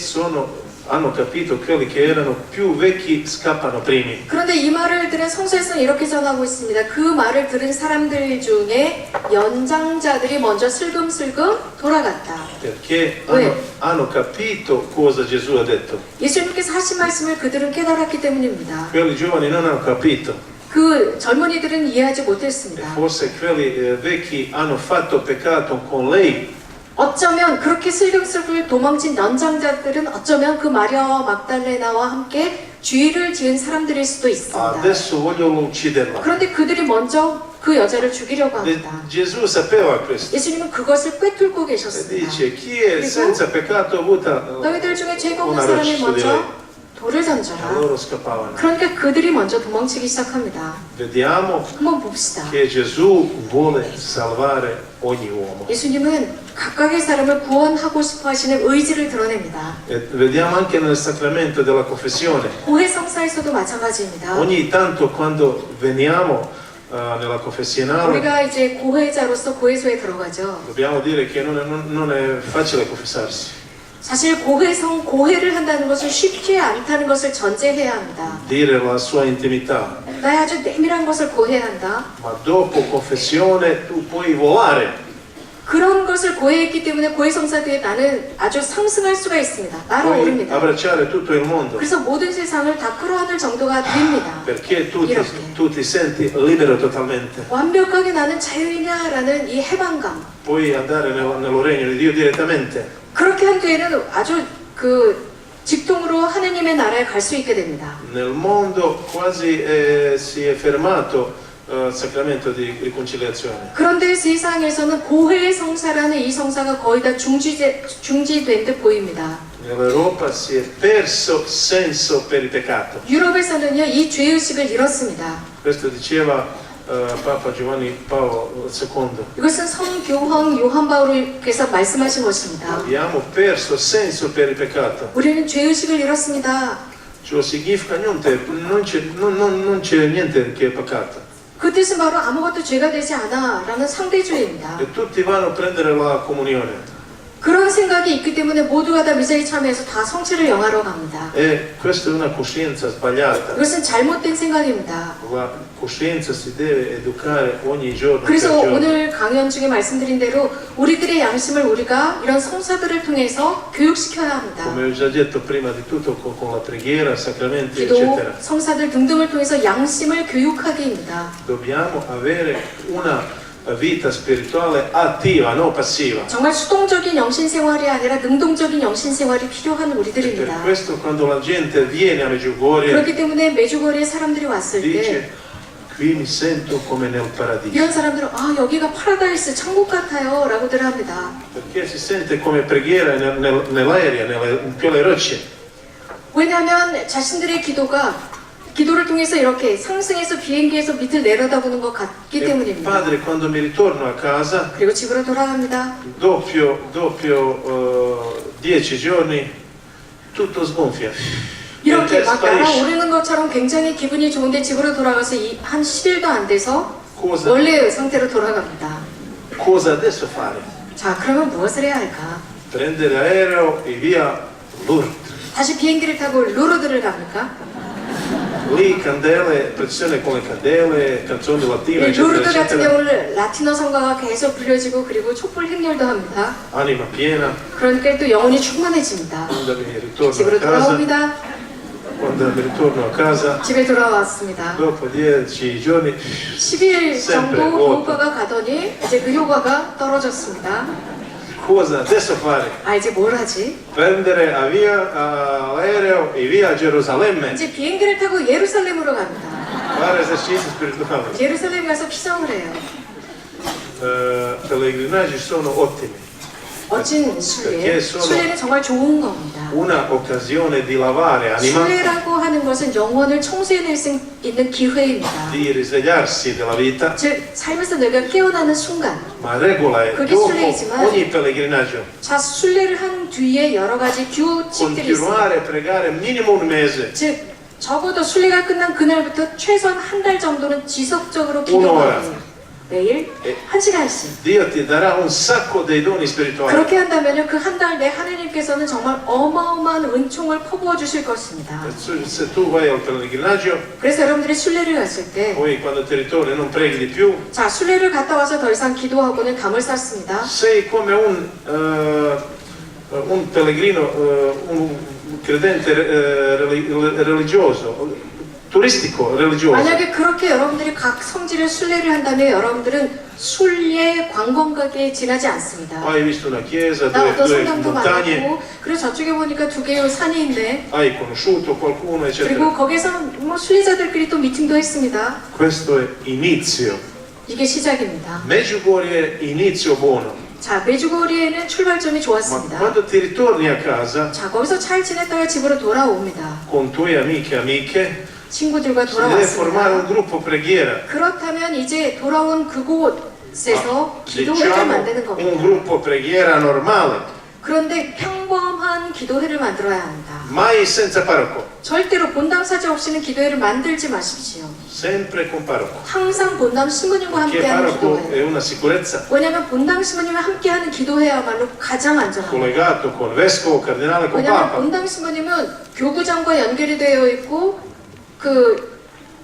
hanno capito quelli che erano più vecchi scappano primi.
그런데 이 말을 들은 성서에서는 이렇게 전하고 있습니다. 그 말을 들은 사람들 중에 연장자들이 먼저 슬금슬금 돌아갔다.
Perché
왜?
hanno capito cosa Gesù ha detto.
예수님께서 하신 말씀을 그들은 깨달았기 때문입니다.
Quelli giovani non hanno capito.
그 젊은이들은 이해하지
E
못했습니다.
forse quelli vecchi hanno fatto peccato con lei.
어쩌면 그렇게 슬금슬금 도망친 연장자들은 어쩌면 그 마리아와 막달레나와 함께 죄를 지은 사람들일 수도 있습니다.
Adesso vogliono ucciderla.
그런데 그들이 먼저 그 여자를 죽이려고
E
합니다.
Gesù sapeva questo.
예수님은 그것을 꿰뚫고
E
계셨습니다.
dice, chi è
그리고
senza peccato avuta
너희들 중에 죄가 없는
una
사람이
roccia su di lei.
먼저 돌을
E
던져라.
loro scappavano.
그러니까 그들이 먼저 도망치기 시작합니다.
Vediamo
한번 봅시다.
che Gesù vuole salvare ogni uomo.
예수님은 각각의 사람을 구원하고 싶어 하시는 의지를 드러냅니다.
E vediamo anche nel sacramento della confessione.
고해 성사에서도 마찬가지입니다.
Ogni tanto quando veniamo nella confessionale
우리가 이제 고해자로서 고해소에 들어가죠.
dobbiamo dire che non è facile confessarsi.
사실 고해를 한다는 것은 쉽지 않다는 것을 전제해야 합니다.
Dire la sua intimità.
나의 아주 내밀한 것을 고해야 한다.
Ma dopo confessione tu puoi volare.
그런 것을 고해했기 때문에 고해 성사 뒤에 나는 아주 상승할 수가 있습니다.
Puoi
날아오릅니다.
abbracciare tutto il mondo.
그래서 모든 세상을 다 끌어안을 정도가 됩니다.
Perché tu
이렇게.
ti senti libero totalmente.
완벽하게 나는 자유이냐라는 이 해방감.
Puoi andare nello regno di Dio direttamente.
그렇게 한 뒤에는 아주 그 직통으로 하느님의 나라에 갈 수 있게 됩니다.
Nel mondo quasi si è fermato il sacramento di riconciliazione.
그런데 세상에서는 고해의 성사라는 이 성사가 거의 다 중지된 듯 보입니다.
Nell'Europa si è perso senso per il peccato.
유럽에서는요 이 죄의식을 잃었습니다.
Questo diceva Papa Giovanni Paolo II.
이것은 성교황 요한 바울께서 말씀하신 것입니다.
Abbiamo perso senso per il peccato.
우리는 죄의식을 잃었습니다.
Ciò significa niente, non c'è niente che è peccato.
그 뜻은 바로 아무것도 죄가 되지 않아 라는 상대주의입니다.
E tutti vanno a prendere la comunione.
그런 생각이 있기 때문에 모두가 다 미사에 참여해서 다 성체를 영하러 갑니다.
E questa è una coscienza sbagliata.
이것은 잘못된 생각입니다.
La coscienza si deve educare ogni giorno. per
그래서
giorno.
오늘 강연 중에 말씀드린 대로 우리들의 양심을 우리가 이런 성사들을 통해서 교육시켜야 합니다.
Come ho già detto prima di tutto con la preghiera, sacramenti,
기도,
eccetera.
성사들 등등을 통해서 양심을 교육하기입니다.
Dobbiamo avere una vita spirituale attiva, non passiva.
정말 수동적인 영신생활이 아니라 능동적인 영신생활이 필요한
E per
우리들입니다.
questo quando la gente viene a Medjugorje
그렇기 때문에 메주거리에 사람들이 왔을 때
dice qui mi sento come nel paradiso.
이런 사람들은 아 여기가 파라다이스 천국 같아요 라고들 합니다.
Perché si sente come preghiera nell'aria, più le rocce.
왜냐하면 자신들의 기도를 통해서 이렇게 상승해서 비행기에서 밑을 내려다보는 것 같기
E
때문입니다.
padre, quando mi ritorno a casa,
그리고 집으로 돌아갑니다.
dopo 10 giorni, tutto sgonfia.
이렇게
E
막
sparisce.
날아오르는 것처럼 굉장히 기분이 좋은데 집으로 돌아가서 한 10일도 안 돼서
Cosa,
원래의 상태로 돌아갑니다.
cosa adesso fare?
자, 그러면 무엇을 해야 할까?
Prendere aereo e via Lourdes.
다시 비행기를 타고 루르드를 갑니까?
Lì candele, processione con le candele, canzoni latine,
이
eccetera,
루르드 같은
eccetera.
경우는 라틴어 성가가 계속 불려지고 그리고 촛불 행렬도 합니다.
Anima piena,
그러니까 또 영혼이 충만해집니다.
quando mi ritorno
집으로
a casa,
돌아옵니다.
quando mi ritorno a casa,
집에 돌아왔습니다.
dopo 10 giorni
10일 정도
sempre
그
vuoto.
효과가 가더니 이제 그 효과가 떨어졌습니다.
Cosa adesso fare?
아 이제 뭘 하지?
Prendere l'aereo e via a Gerusalemme,
이제 비행기를 타고 예루살렘으로 갑니다.
fare esercizi spirituali.
예루살렘 가서 피성을 해요.
Pellegrinaggi sono ottimi,
멋진 순례.
perché sono
순례는 정말 좋은 겁니다.
una occasione di lavare anima,
순례라고 하는 것은 영혼을 청소해낼 수 있는 기회입니다.
di risvegliarsi della vita,
즉 삶에서 내가 깨어나는 순간
ma regola è
Perché
dopo
순례이지만
ogni pellegrinaggio
자 순례를 한 뒤에 여러 가지 규칙들이 있습니다.
continuare a pregare minimo un mese,
즉 적어도 순례가 끝난 그날부터 최소한 한 달 정도는 지속적으로 기도해야 해요. 매일 한 시간씩.
Dio ti darà un sacco dei doni spirituali.
그렇게 한다면 그 한 달 내 하느님께서는 정말 어마어마한 은총을 퍼부어 주실 것입니다.
Se tu vai al pellegrinaggio,
그래서 여러분들이 순례를 갔을 때
poi quando ti ritorni non preghi di più,
자, 순례를 갔다 와서 더 이상 기도하고는 감을 쌓습니다.
sei come un pellegrino, un credente religioso, turistico religioso.
만약에 그렇게 여러분들이 각 성지를 순례를 한다면 여러분들은 순례 관광객에 지나지 않습니다.
Hai visto una chiesa,
나 어떤
due
성당도
montagne,
많고 그리고 저쪽에 보니까 두 개의 산이 있네.
hai conosciuto qualcuno, eccetera.
그리고 거기서 뭐 순례자들끼리 또 미팅도 했습니다.
Questo è inizio
이게 시작입니다.
Međugorje je inizio buono,
자, 메주고리에는 출발점이
ma
좋았습니다.
quando ti ritorni a casa
자, 거기서 잘 지냈다가 집으로 돌아옵니다.
con tuoi amiche e amiche,
친구들과
si deve formare un
돌아왔습니다.
gruppo preghiera.
그렇다면 이제 돌아온 그곳에서 기도회를
Diciamo
만드는
un
겁니다.
gruppo preghiera normale,
그런데 평범한 기도회를 만들어야 합니다.
mai senza parroco,
절대로 본당 사제 없이는 기도회를 만들지 마십시오.
sempre con parroco.
항상 본당 신부님과
Perché
함께하는
parroco è
기도회.
una sicurezza,
왜냐하면 본당 신부님과 함께하는 기도회야말로 가장 안전합니다.
collegato con vescovo, cardinale, con
왜냐하면
papa.
본당 신부님은 교구장과 연결이 되어 있고 그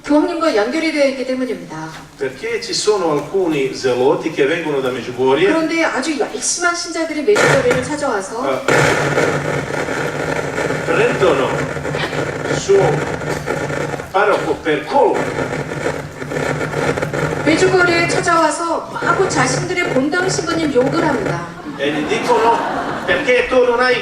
교황님과 연결이 되어 있기 때문입니다.
Perché ci sono alcuni zeloti che vengono da Medjugorje,
그런데 아주 열심한 신자들이 메주거리를 찾아와서
prendono suo parroco per colpo.
메주거리에 찾아와서 마구 자신들의 본당 신부님 욕을 합니다.
E gli dicono perché tu non hai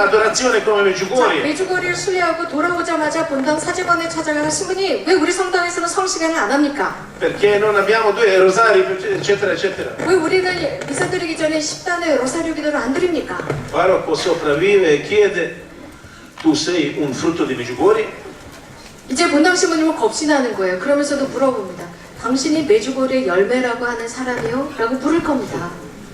adorazione come
자,
Medjugorje?
메주거리를 순례하고 돌아오자마자 본당 사제관에 찾아가서 신부님 왜 우리 성당에서는 성시간을 안 합니까?
Perché non abbiamo due rosari, eccetera, eccetera.
왜 우리는 미사 드리기 전에 10단의 로사rio 기도를 안 드립니까?
Parroco sopravvive e chiede: tu sei un frutto di Medjugorje?
이제 본당 신부님은 겁이 나는 거예요. 그러면서도 물어봅니다. 당신이 메주고리의 열매라고 하는 사람이요? 라고 물을 겁니다.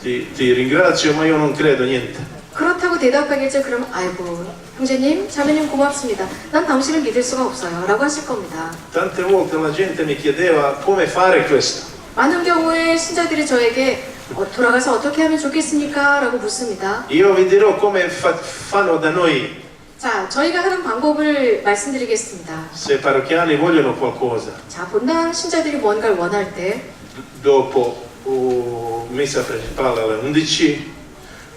Ti ringrazio, ma io non credo niente.
그렇다고 대답하겠죠. 그럼 아이고 형제님, 자매님 고맙습니다. 난 당신을 믿을 수가 없어요. 라고 하실 겁니다.
Tante volte la gente mi chiedeva come fare questo.
많은 경우에 신자들이 저에게 돌아가서 어떻게 하면 좋겠습니까? 라고 묻습니다.
Io vi dirò come fanno da noi.
자, 저희가 하는 방법을 말씀드리겠습니다.
Se i parrocchiani vogliono qualcosa,
자, 본당 신자들이 뭔가를 원할 때
dopo messa principale alle 11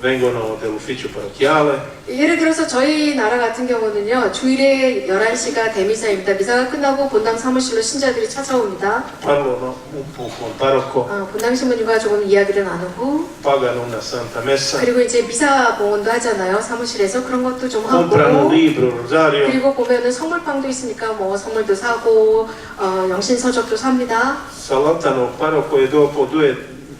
vengono dall'ufficio parrocchiale,
예를 들어서 저희 나라 같은 경우는요, 주일에 11시가 대미사입니다. 미사가 끝나고 본당 사무실로 신자들이 찾아옵니다.
parlano un po' con il parroco,
본당 신부님과 조금 이야기를 나누고,
pagano una santa messa,
그리고 이제 미사 봉헌도 하잖아요. 사무실에서 그런 것도 좀
comprano un
하고,
libro, un rosario,
그리고 보면은 선물방도 있으니까 뭐 선물도 사고, 영신서적도 삽니다.
salutano il parroco e dopo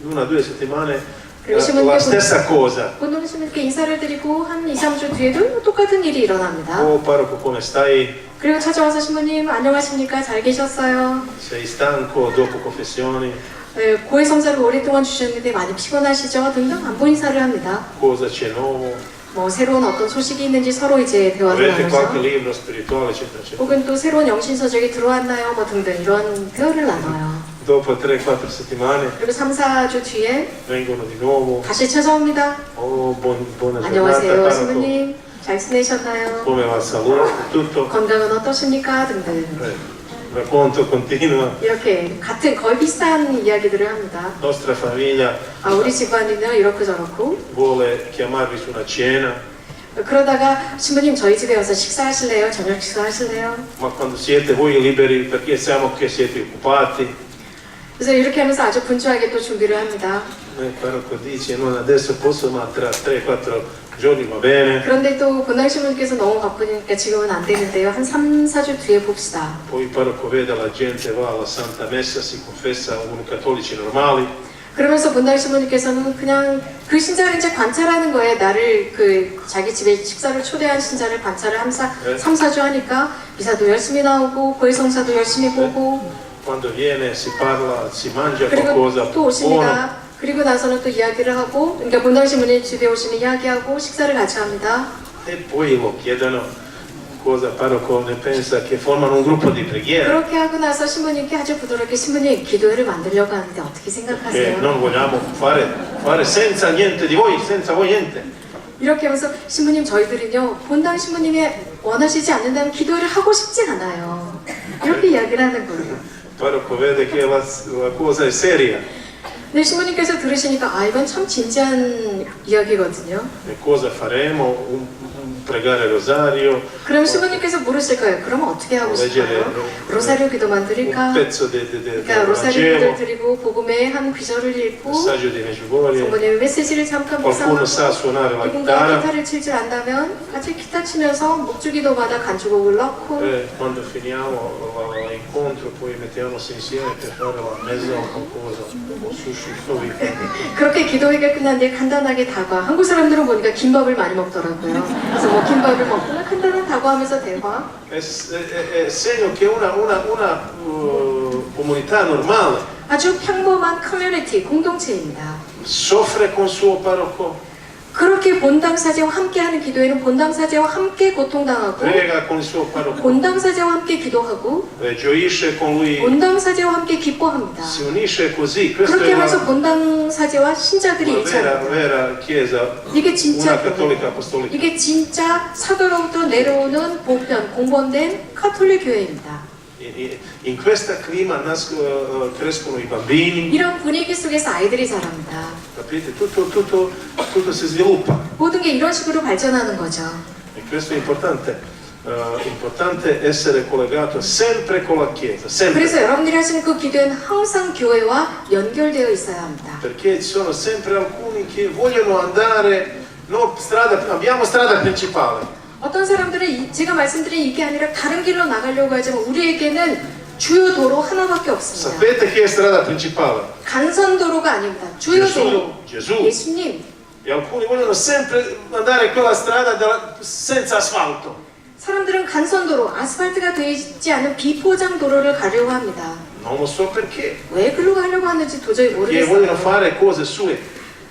una o due settimane
그리고
la
신부님께
stessa cosa.
본당 신부님께 인사를 드리고 한 2, 3주 뒤에도 똑같은 일이 일어납니다.
Oh parroco, come stai?
그리고 찾아와서 신부님 안녕하십니까? 잘 계셨어요?
Sei stanco dopo confessioni?
고해 성사를 오랫동안 주셨는데 많이 피곤하시죠? 등등 안부 인사를 합니다.
Cosa c'è nuovo?
뭐 새로운 어떤 소식이 있는지 서로 이제 대화를
Avete qualche
나눠서
libro spirituale, eccetera, eccetera.
혹은 또 새로운 영신서적이 들어왔나요? 뭐 등등 이런 대화를 나눠요.
Dopo 3-4 settimane
그리고 3, 4주 뒤에
vengono di nuovo.
다시 찾아옵니다.
Oh, buona giornata,
안녕하세요
parroco.
신부님. 잘 지내셨나요?
Come va la salute? Tutto?
건강은 어떠십니까? 등등
Racconto continua.
이렇게 같은 거의 비슷한 이야기들을 합니다.
Nostra famiglia
우리 집안은요 이렇고 저렇고
vuole chiamarvi su una cena,
그러다가 신부님 저희 집에 와서 식사하실래요? 저녁 식사하실래요?
ma quando siete voi liberi, perché siamo che siete occupati.
그래서 이렇게 하면서 아주 분주하게 또 준비를 합니다.
Il parroco dice: non adesso posso, ma tra 3-4 giorni va bene.
그런데 또 본당 신부님께서 너무 바쁘니까 지금은 안 되는데요. 한 3, 4주 뒤에 봅시다.
Poi il parroco vede la gente va alla Santa Messa, si confessa come cattolici normali.
그러면서 본당 신부님께서는 그냥 그 신자를 이제 관찰하는 거예요. 나를 그 자기 집에 식사를 초대한 신자를 관찰을 3, 4주 하니까 미사도 열심히 나오고 고해 성사도 열심히 보고
Quando viene si parla, si mangia
그리고
qualcosa
또
buono.
오십니다. 그리고 나서는 또 이야기를 하고 그러니까 본당 신부님 집에 오시면 이야기하고 식사를 같이 합니다.
E poi lo chiedono cosa parroco ne pensa, che formano un gruppo di preghiera.
그렇게 하고 나서 신부님께 아주 부드럽게 신부님 기도회를 만들려고 하는데 어떻게
Che
생각하세요?
non vogliamo fare senza niente di voi, senza voi niente.
이렇게 하면서 신부님 저희들은요 본당 신부님이 원하시지 않는다면 기도회를 하고 싶지 않아요. 이렇게 이야기를 하는 거예요.
Il parroco vede che la cosa è seria.
근데 신부님께서 들으시니까 이건 참 진지한 이야기거든요.
E cosa faremo? Un pregare rosario,
그럼 시부님께서 물으실 거예요. 그러면 어떻게 하고 싶어요? 로사리오 기도만
un
드릴까?
pezzo del
그러니까 로사리오
Vangelo,
기도를 드리고 복음의 한 구절을 읽고
messaggio di Medjugorje,
성모님의 메시지를 잠깐
qualcuno
묵상하고
sa suonare la
누군가
chitarra,
기타를 칠 줄 안다면 같이 기타 치면서 목주기도마다 간주곡을 넣고
quando finiamo l'incontro poi mettiamoci insieme per fare la mezza o qualcosa, o sushi,
그렇게 기도회가 끝난 뒤에 간단하게 다과. 한국 사람들은 보니까 김밥을 많이 먹더라고요. 그래서 뭐 김밥을 먹거나 간단한 다과하면서 대화.
è segno che una comunità normale
아주 평범한 커뮤니티, 공동체입니다.
soffre con suo parroco,
그렇게 본당 사제와 함께하는 기도회는 본당 사제와 함께 고통당하고
prega con il suo parroco,
본당 사제와 함께 기도하고
gioisce con lui,
본당 사제와 함께 기뻐합니다.
si unisce così. Questa
그렇게
è
하면서
una
본당 사제와 신자들이 일치합니다.
vera chiesa,
이게
una
진짜
cattolica apostolica.
이게 진짜 사도로부터 내려오는 보편 공범된 카톨릭 교회입니다.
In questo clima crescono i bambini,
이런 분위기 속에서 아이들이 자랍니다.
capite? Tutto si sviluppa
모든 게 이런 식으로 발전하는 거죠.
e questo è importante. Importante essere collegato sempre con la Chiesa, sempre.
그래서 여러분들이 하시는 그 기도는 항상 교회와 연결되어 있어야 합니다.
Perché ci sono sempre alcuni che vogliono andare, no, abbiamo strada principale.
어떤 사람들은 제가 말씀드린 이게 아니라 다른 길로 나가려고 하지만 우리에게는 주요 도로 하나밖에 없습니다.
Sapete chi è strada principale?
간선도로가 아닙니다. 주요 도로.
Gesù.
예수님.
E alcuni vogliono sempre andare quella strada senza asfalto.
사람들은 간선도로, 아스팔트가 되어 있지 않은 비포장 도로를 가려고 합니다.
Non lo so perché.
왜 글로 가려고 하는지 도저히
Che vogliono
모르겠어요.
fare cose sue.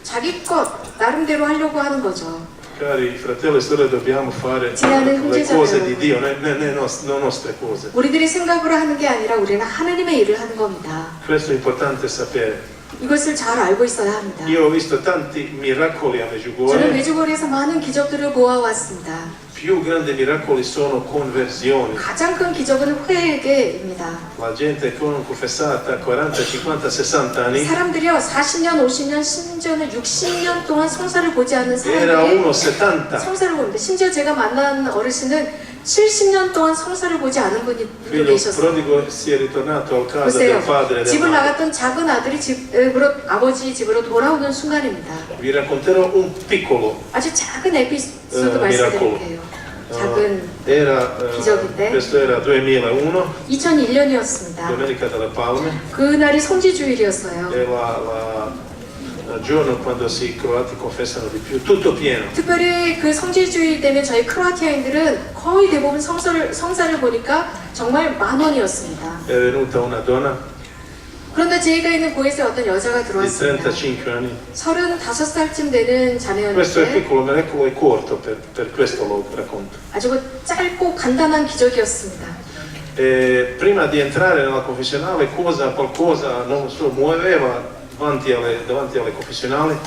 자기 것 나름대로 하려고 하는 거죠.
Cari fratelli e sorelle, dobbiamo fare le cose di Dio, non le nostre cose.
우리들이 생각으로 하는 게 아니라 우리는 하나님의 일을 하는 겁니다.
Questo è importante sapere.
이것을 잘 알고 있어야 합니다.
Io ho visto tanti miracoli a
저는
Medjugorje.
메주거리에서 많은 기적들을 보아왔습니다.
Più grandi miracoli sono conversioni.
가장 큰 기적은 회개입니다.
La gente confessata 40, 50, 60 anni
사람들이요 40년, 50년, 심지어는 60년 동안 성사를 보지 않는
era uno
사람들이
70.
성사를 봅니다. 심지어 제가 만난 어르신은 70년 동안 성사를 보지 않은 분이
Figlio
계셨어요.
prodigo si è ritornato a casa del
보세요.
padre e del
집을
madre.
나갔던 작은 아들이 집으로 아버지 집으로 돌아오는 순간입니다.
Vi racconterò un piccolo.
아주 작은 에피소드 말씀드릴게요. 작은
Era,
기적인데.
questo era 2001,
2001년이었습니다.
Domenica delle Palme,
그날이 성지주일이었어요.
è il giorno quando i croati confessano di più, tutto pieno.
특별히 그 성지주일 되면 저희 크로아티아인들은 거의 대부분 성사를 보니까 정말 만원이었습니다.
È venuta una donna
그런데 제가 있는 고에서 어떤 여자가
di
들어왔습니다.
35 anni.
35살쯤 되는
Questo è
자매였는데
piccolo miracolo e corto, per questo lo racconto.
아주 짧고 간단한 기적이었습니다.
Prima di entrare nella confessionale qualcosa, non so, muoveva davanti alle confessionali.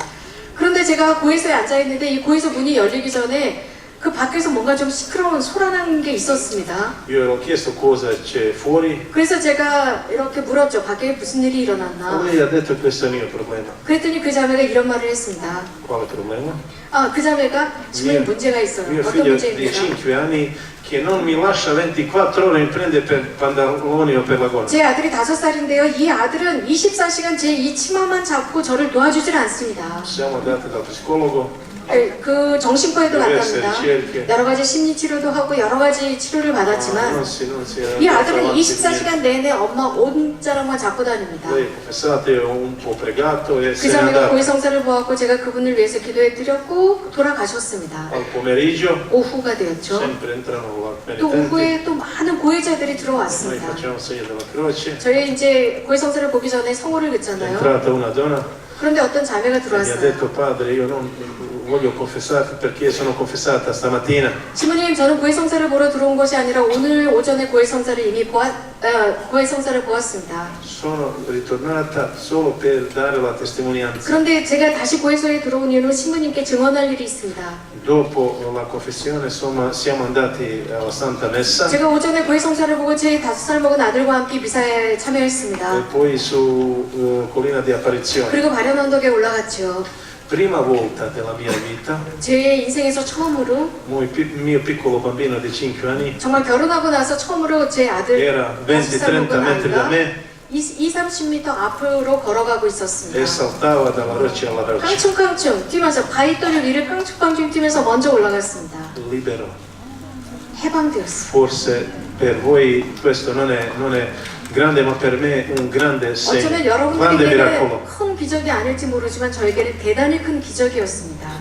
그런데 제가 고에서에 앉아 있는데 이 고에서 문이 열리기 전에 그 밖에서 뭔가 좀 시끄러운 소란한 게 있었습니다.
Io ero chiesto cosa c'è fuori.
그래서 제가 이렇게 물었죠. 밖에 무슨 일이 일어났나.
Lei ha detto questo è il mio problema.
그랬더니 그 자매가 이런 말을 했습니다.
Quale problema?
아, 그 자매가 지금 문제가 있어요.
Mio
어떤
figlio di
문제입니까?
5 anni che non mi lascia 24 ore, mi prende per pantaloni o per la gonna.
제 아들이 5살인데요. 이 아들은 24시간 제 이 치마만 잡고 저를 놓아주질 않습니다.
Siamo andati dal psicologo,
그 정신과에도 갔답니다.
ricerche.
여러 가지 심리 치료도 하고 여러 가지 치료를
non
받았지만
si
이
è
아들은
avanti niente.
24시간 내내 엄마 옷자락만 잡고 다닙니다.
Lei confessate, ho un po' pregato e
그
se n'è
자매가
andato.
고해 성사를 보았고 제가 그분을 위해서 기도해 드렸고 돌아가셨습니다.
Al pomeriggio
오후가 되었죠.
sempre entrano
또
penitenti,
오후에 또 많은 고해자들이
noi
들어왔습니다.
facciamo il segno della croce.
저희 이제 고해 성사를 보기 전에 성호를
È
긋잖아요.
entrata una donna
그런데 어떤 자매가
e mi ha
들어왔어요.
detto padre io non voglio confessare perché sono confessata stamattina.
시모님, 저는 고해 성사를 보러 들어온 것이 아니라 오늘 오전에 고해 성사를 이미 고해 성사를 보았습니다.
Sono ritornata solo per dare la testimonianza.
그런데 제가 다시 고해소에 들어온 이유는 신부님께 증언할 일이 있습니다.
Dopo la confessione insomma siamo andati alla Santa Messa
제가 오전에 고해 성사를 보고 제 5살 먹은 아들과 함께 미사에
e
참여했습니다.
poi su Collina di Apparizione.
그리고 발현 언덕에 올라갔죠.
prima volta della mia vita,
제 인생에서 처음으로
mio piccolo bambino di 5 anni
정말 결혼하고 나서 처음으로 제 아들
era 20-30 metri da me
20-30m 앞으로 걸어가고 있었습니다.
e saltava dalla roccia alla roccia,
깡충깡충 뛰면서 바위돌 위를 깡충깡충 뛰면서 먼저 올라갔습니다.
libero.
해방되었어요.
Forse per voi questo non è grande, ma per me un grande segno,
어쩌면
grande
여러분들에게는
miracolo.
큰 기적이 아닐지 모르지만 저에게는 대단히 큰 기적이었습니다.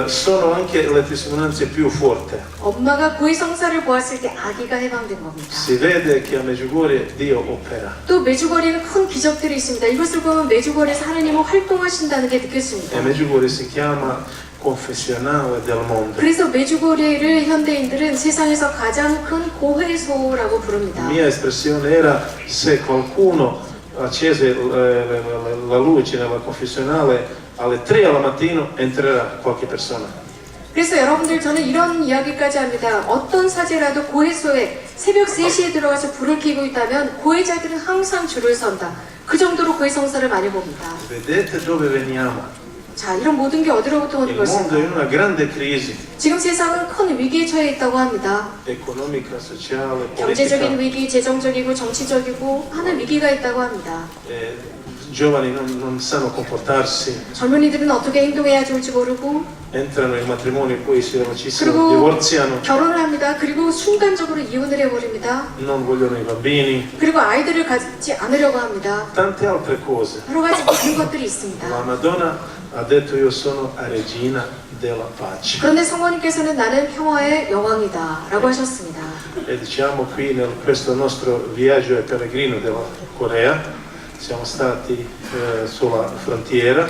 Sono anche le testimonianze più forti.
엄마가 고해성사를 보았을 때 아기가 해방된 겁니다.
Si vede che a Medjugorje Dio opera.
또 메주거리는 큰 기적들이 있습니다. 이것을 보면 메주거리에서 하나님은 활동하신다는 게 느껴집니다.
E Medjugorje si chiama confessionale del mondo.
그래서 메주거리를 현대인들은 세상에서 가장 큰 고해소라고 부릅니다.
Mia espressione era: se qualcuno accese la luce nella confessionale alle 3 al mattino entrerà qualche persona.
그래서 여러분들 저는 이런 이야기까지 합니다. 어떤 사제라도 고해소에 새벽 3시에 들어가서 불을 켜고 있다면 고해자들은 항상 줄을 선다. 그 정도로 고해성사를 많이 봅니다.
Vedete dove veniamo?
자, 이런 모든 게 어디로부터
Il
오는
mondo è in
것일까?
una grande crisi
지금 세상은 큰 위기에 처해 있다고 합니다.
economica, sociale,
경제적인
politica.
위기, 재정적이고 정치적이고 하는 위기가 있다고 합니다.
Giovani non sanno comportarsi,
젊은이들은 어떻게 행동해야 좋을지 모르고
entrano in matrimonio e poi ci si
그리고
divorziano,
결혼을 합니다. 그리고 순간적으로 이혼을 해버립니다.
non vogliono i bambini,
그리고 아이들을 갖지 않으려고 합니다.
tante altre cose.
여러 가지 많은 것들이
La
있습니다.
Madonna ha detto: io sono la regina della pace.
그런데 성모님께서는 나는 평화의 여왕이다 라고 하셨습니다.
E diciamo qui in questo nostro viaggio pellegrino della Corea siamo stati sulla frontiera.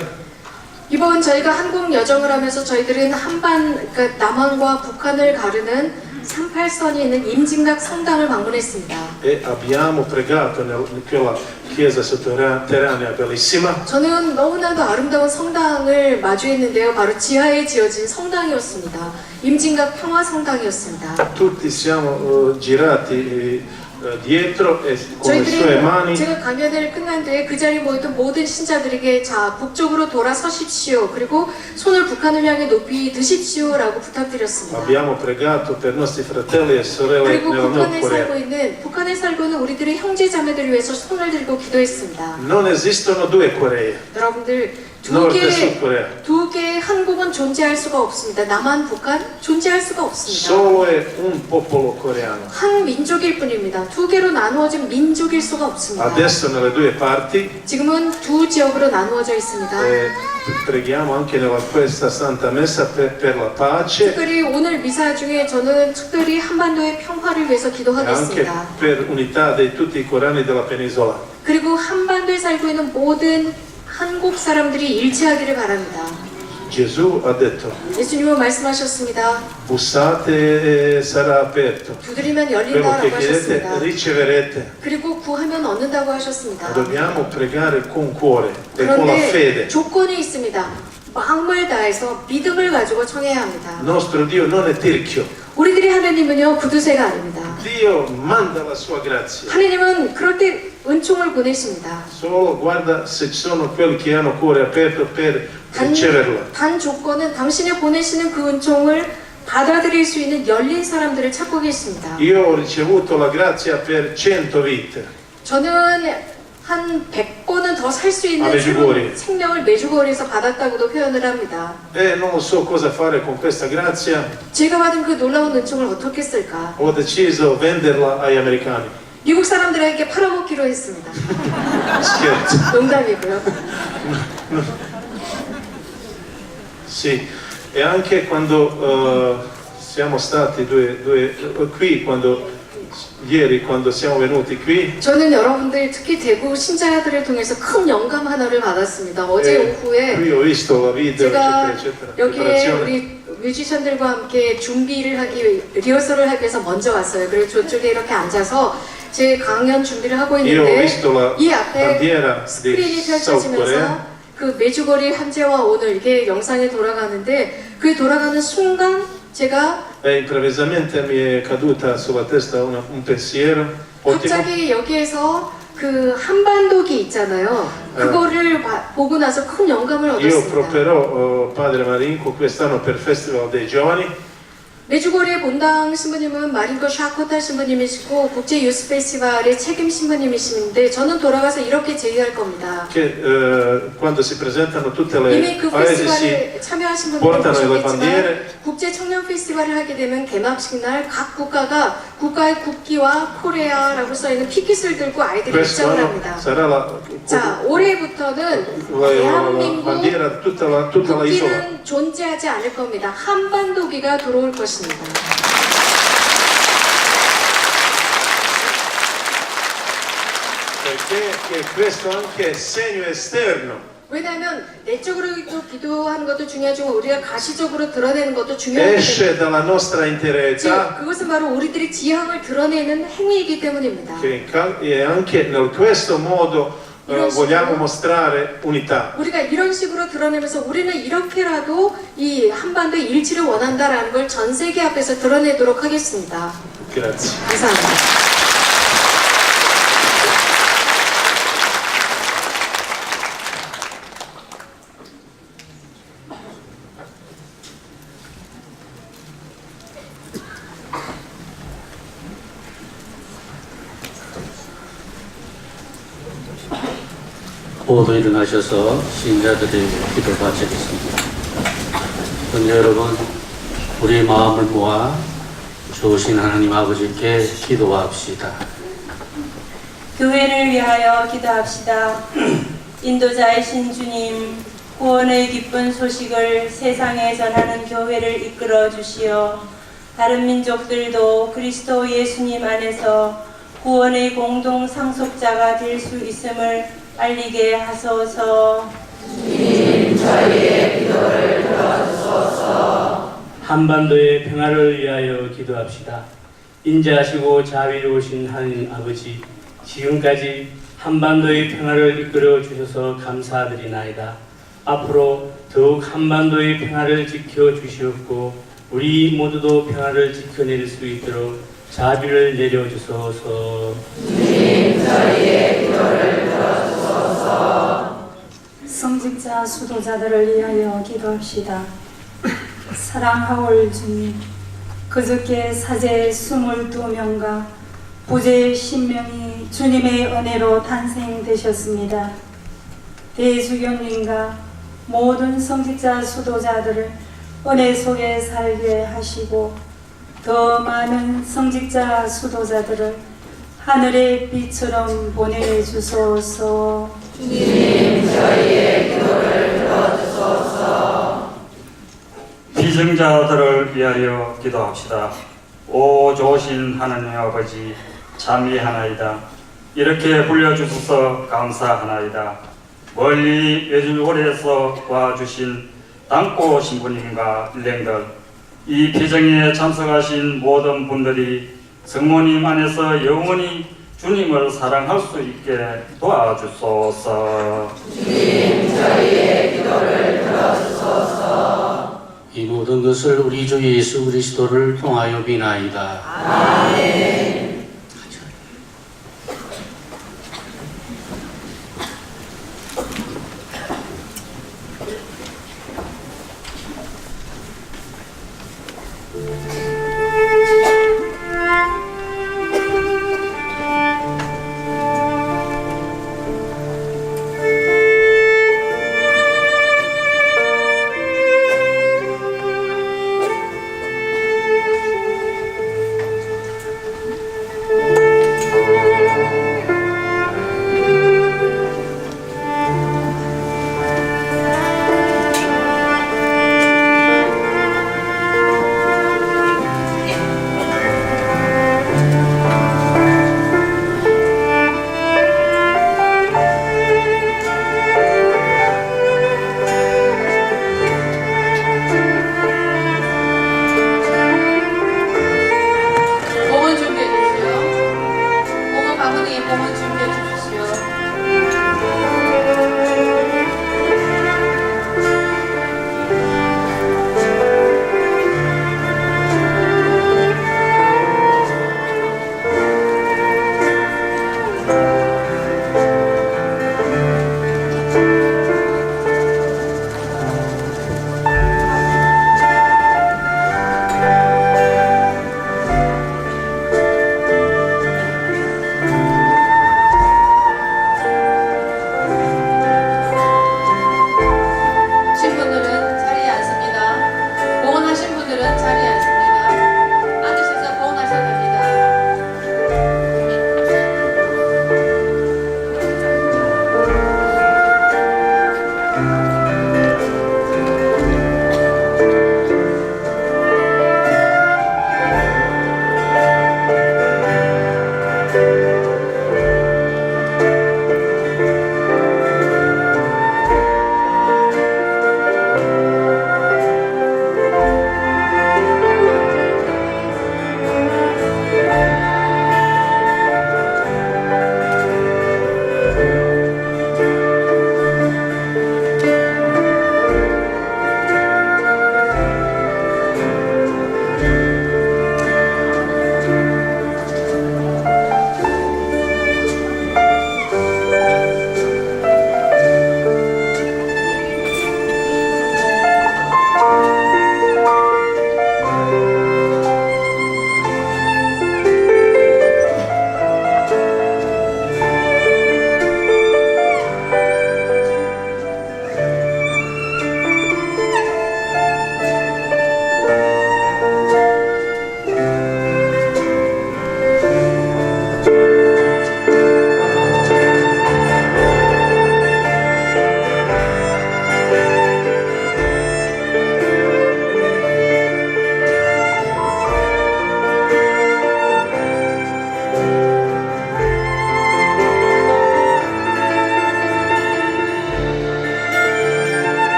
이번 저희가 한국 여정을 하면서 저희들은 그러니까 남한과 북한을 가르는 38선이 있는 임진각 성당을 방문했습니다.
E abbiamo pregato in quella chiesa sotterranea bellissima.
저는 너무나도 아름다운 성당을 마주했는데요. 바로 지하에 지어진 성당이었습니다. 임진각 평화 성당이었습니다.
Tutti siamo girati dietro e con le sue
저희들이
mani
제가 강연을 끝난 뒤에 그 자리에 모였던 모든 신자들에게 자 북쪽으로 돌아서십시오. 그리고 손을 북한을 향해 높이 드십시오라고 부탁드렸습니다.
abbiamo pregato per i nostri fratelli e sorelle
그리고
nella Nord Corea.
북한에 살고 있는 우리들의 형제 자매들을 위해서 손을 들고 기도했습니다.
Non esistono due Coree,
여러분들
Nord e Sud Corea.
두 개의 한국은 존재할 수가 없습니다. 남한, 북한 존재할 수가 없습니다.
Solo è un popolo coreano.
한 민족일 뿐입니다. 두 개로 나누어진 민족일 수가 없습니다.
Adesso nelle due parti
지금은 두 지역으로 나누어져 있습니다.
preghiamo anche nella questa Santa Messa per la pace
특별히 오늘 미사 중에 저는 특별히 한반도의 평화를 위해서
e anche
기도하겠습니다.
per unità di tutti i coreani della penisola.
그리고 한반도에 살고 있는 모든 한국 사람들이 일치하기를 바랍니다.
Gesù ha detto:
예수님은 말씀하셨습니다.
bussate e sarà aperto.
두드리면
Quello che
열린다라고
chiedete
하셨습니다.
riceverete.
그리고 구하면 얻는다고 하셨습니다.
Dobbiamo pregare con cuore e con la
그런데
fede.
조건이 있습니다. 마음을 다해서 믿음을 가지고 청해야 합니다.
Il nostro Dio non è tirchio.
우리들의 하나님은요 구두쇠가 아닙니다.
Dio manda la sua grazia.
하나님은 그럴 때 은총을 보내십니다.
Solo guarda se ci sono quelli che hanno cuore aperto per riceverlo.
단 조건은 당신이 보내시는 그 은총을 받아들일 수 있는 열린 사람들을 찾고 계십니다.
Io ho ricevuto la grazia per 100 vite.
저는 한 100권은 더 살 수 있는
메주거리.
새로운 생명을 메주거리에서 받았다고도 표현을 합니다.
E non so cosa fare con questa grazia.
제가 받은 그 놀라운 은총을 어떻게 쓸까?
Ho deciso venderla agli americani.
미국 사람들에게 팔아먹기로 했습니다.
Scherzo.
농담이고요.
Sì, e anche quando siamo stati qui, ieri quando siamo venuti qui,
저는 여러분들 특히 대구 신자들을 통해서 큰 영감 하나를 받았습니다. 어제 오후에
qui ho visto la video,
제가
eccetera, eccetera.
여기에
preparazione.
우리 뮤지션들과 함께 준비를 리허설을 하기 위해서 먼저 왔어요. 그리고 저쪽에 이렇게 앉아서 제 강연 준비를 하고
Io ho
있는데
visto la
이 앞에
bandiera di
스크린이
South Korea.
펼쳐지면서 그 메주거리 한재와 오늘 이렇게 영상이 돌아가는데 그 돌아가는 순간 제가
E improvvisamente mi è caduta sulla testa un pensiero ottimo.
갑자기 여기에서 그 한반도기 있잖아요. 그거를 보고 나서 큰 영감을
Io
얻었습니다.
proporrò Padre Marinco quest'anno per il Festival dei Giovani
메주고리의 본당 신부님은 마린코 샤코타 신부님이시고 국제 유스 페스티벌의 책임 신부님이신데 저는 돌아가서 이렇게 제의할 겁니다.
che quando si presentano tutte
이미
le
그
paesi si
페스티벌에 참여하신 분들
portano le
보셨겠지만
bandiere
국제 청년 페스티벌을 하게 되면 개막식 날 각 국가가 국가의 국기와 코레아라고 써있는 피켓을 들고 아이들이
questo
입장을
anno
합니다.
sarà
자, 올해부터는
la
대한민국
bandiera di tutta la isola.
국기는 존재하지 않을 겁니다. 한반도기가 들어올 것입니다.
Perché questo anche è segno esterno
왜냐하면 내적으로 기도하는 것도 중요하지만 우리가 가시적으로 드러내는 것도 중요하기
esce dalla nostra
즉
interiorità
그것은 바로 우리들의 지향을 드러내는 행위이기 때문입니다.
e anche in questo modo vogliamo mostrare unità.
우리가 이런 식으로 드러내면서 우리는 이렇게라도 이 한반도의 일치를 원한다라는 걸 전 세계 앞에서 드러내도록 하겠습니다.
Grazie.
감사합니다.
모두 일어나셔서 신자들의 기도 바치겠습니다. 그럼 여러분, 우리 마음을 모아 좋으신 하나님 아버지께 기도합시다.
교회를 위하여 기도합시다. 인도자이신 주님, 구원의 기쁜 소식을 세상에 전하는 교회를 이끌어 주시어 다른 민족들도 그리스도 예수님 안에서 구원의 공동 상속자가 될 수 있음을 알리게 하소서.
주님, 저희의 기도를 들어주소서.
한반도의 평화를 위하여 기도합시다. 인자하시고 자비로우신 하나님 아버지, 지금까지 한반도의 평화를 이끌어 주셔서 감사드리나이다. 앞으로 더욱 한반도의 평화를 지켜 주시옵고 우리 모두도 평화를 지켜낼 수 있도록 자비를 내려주소서.
주님, 저희의 기도를 들어주소서.
성직자 수도자들을 위하여 기도합시다. 사랑하올 주님, 그저께 사제 22명과 부제 10명이 주님의 은혜로 탄생되셨습니다. 대주교님과 모든 성직자 수도자들을 은혜 속에 살게 하시고 더 많은 성직자 수도자들을 하늘의 빛처럼 보내주소서.
주님, 저희의 기도를 들어주소서.
비정자들을 위하여 기도합시다. 오 좋으신 하나님 아버지, 참미하나이다. 이렇게 불려주셔서 감사하나이다. 멀리 외줄고리에서 와주신 당고 신부님과 일행들, 이 비정에 참석하신 모든 분들이 성모님 안에서 영원히 주님을 사랑할 수 있게 도와주소서.
주님, 저희의 기도를 들어주소서.
이 모든 것을 우리 주 예수 그리스도를 통하여 비나이다.
아멘.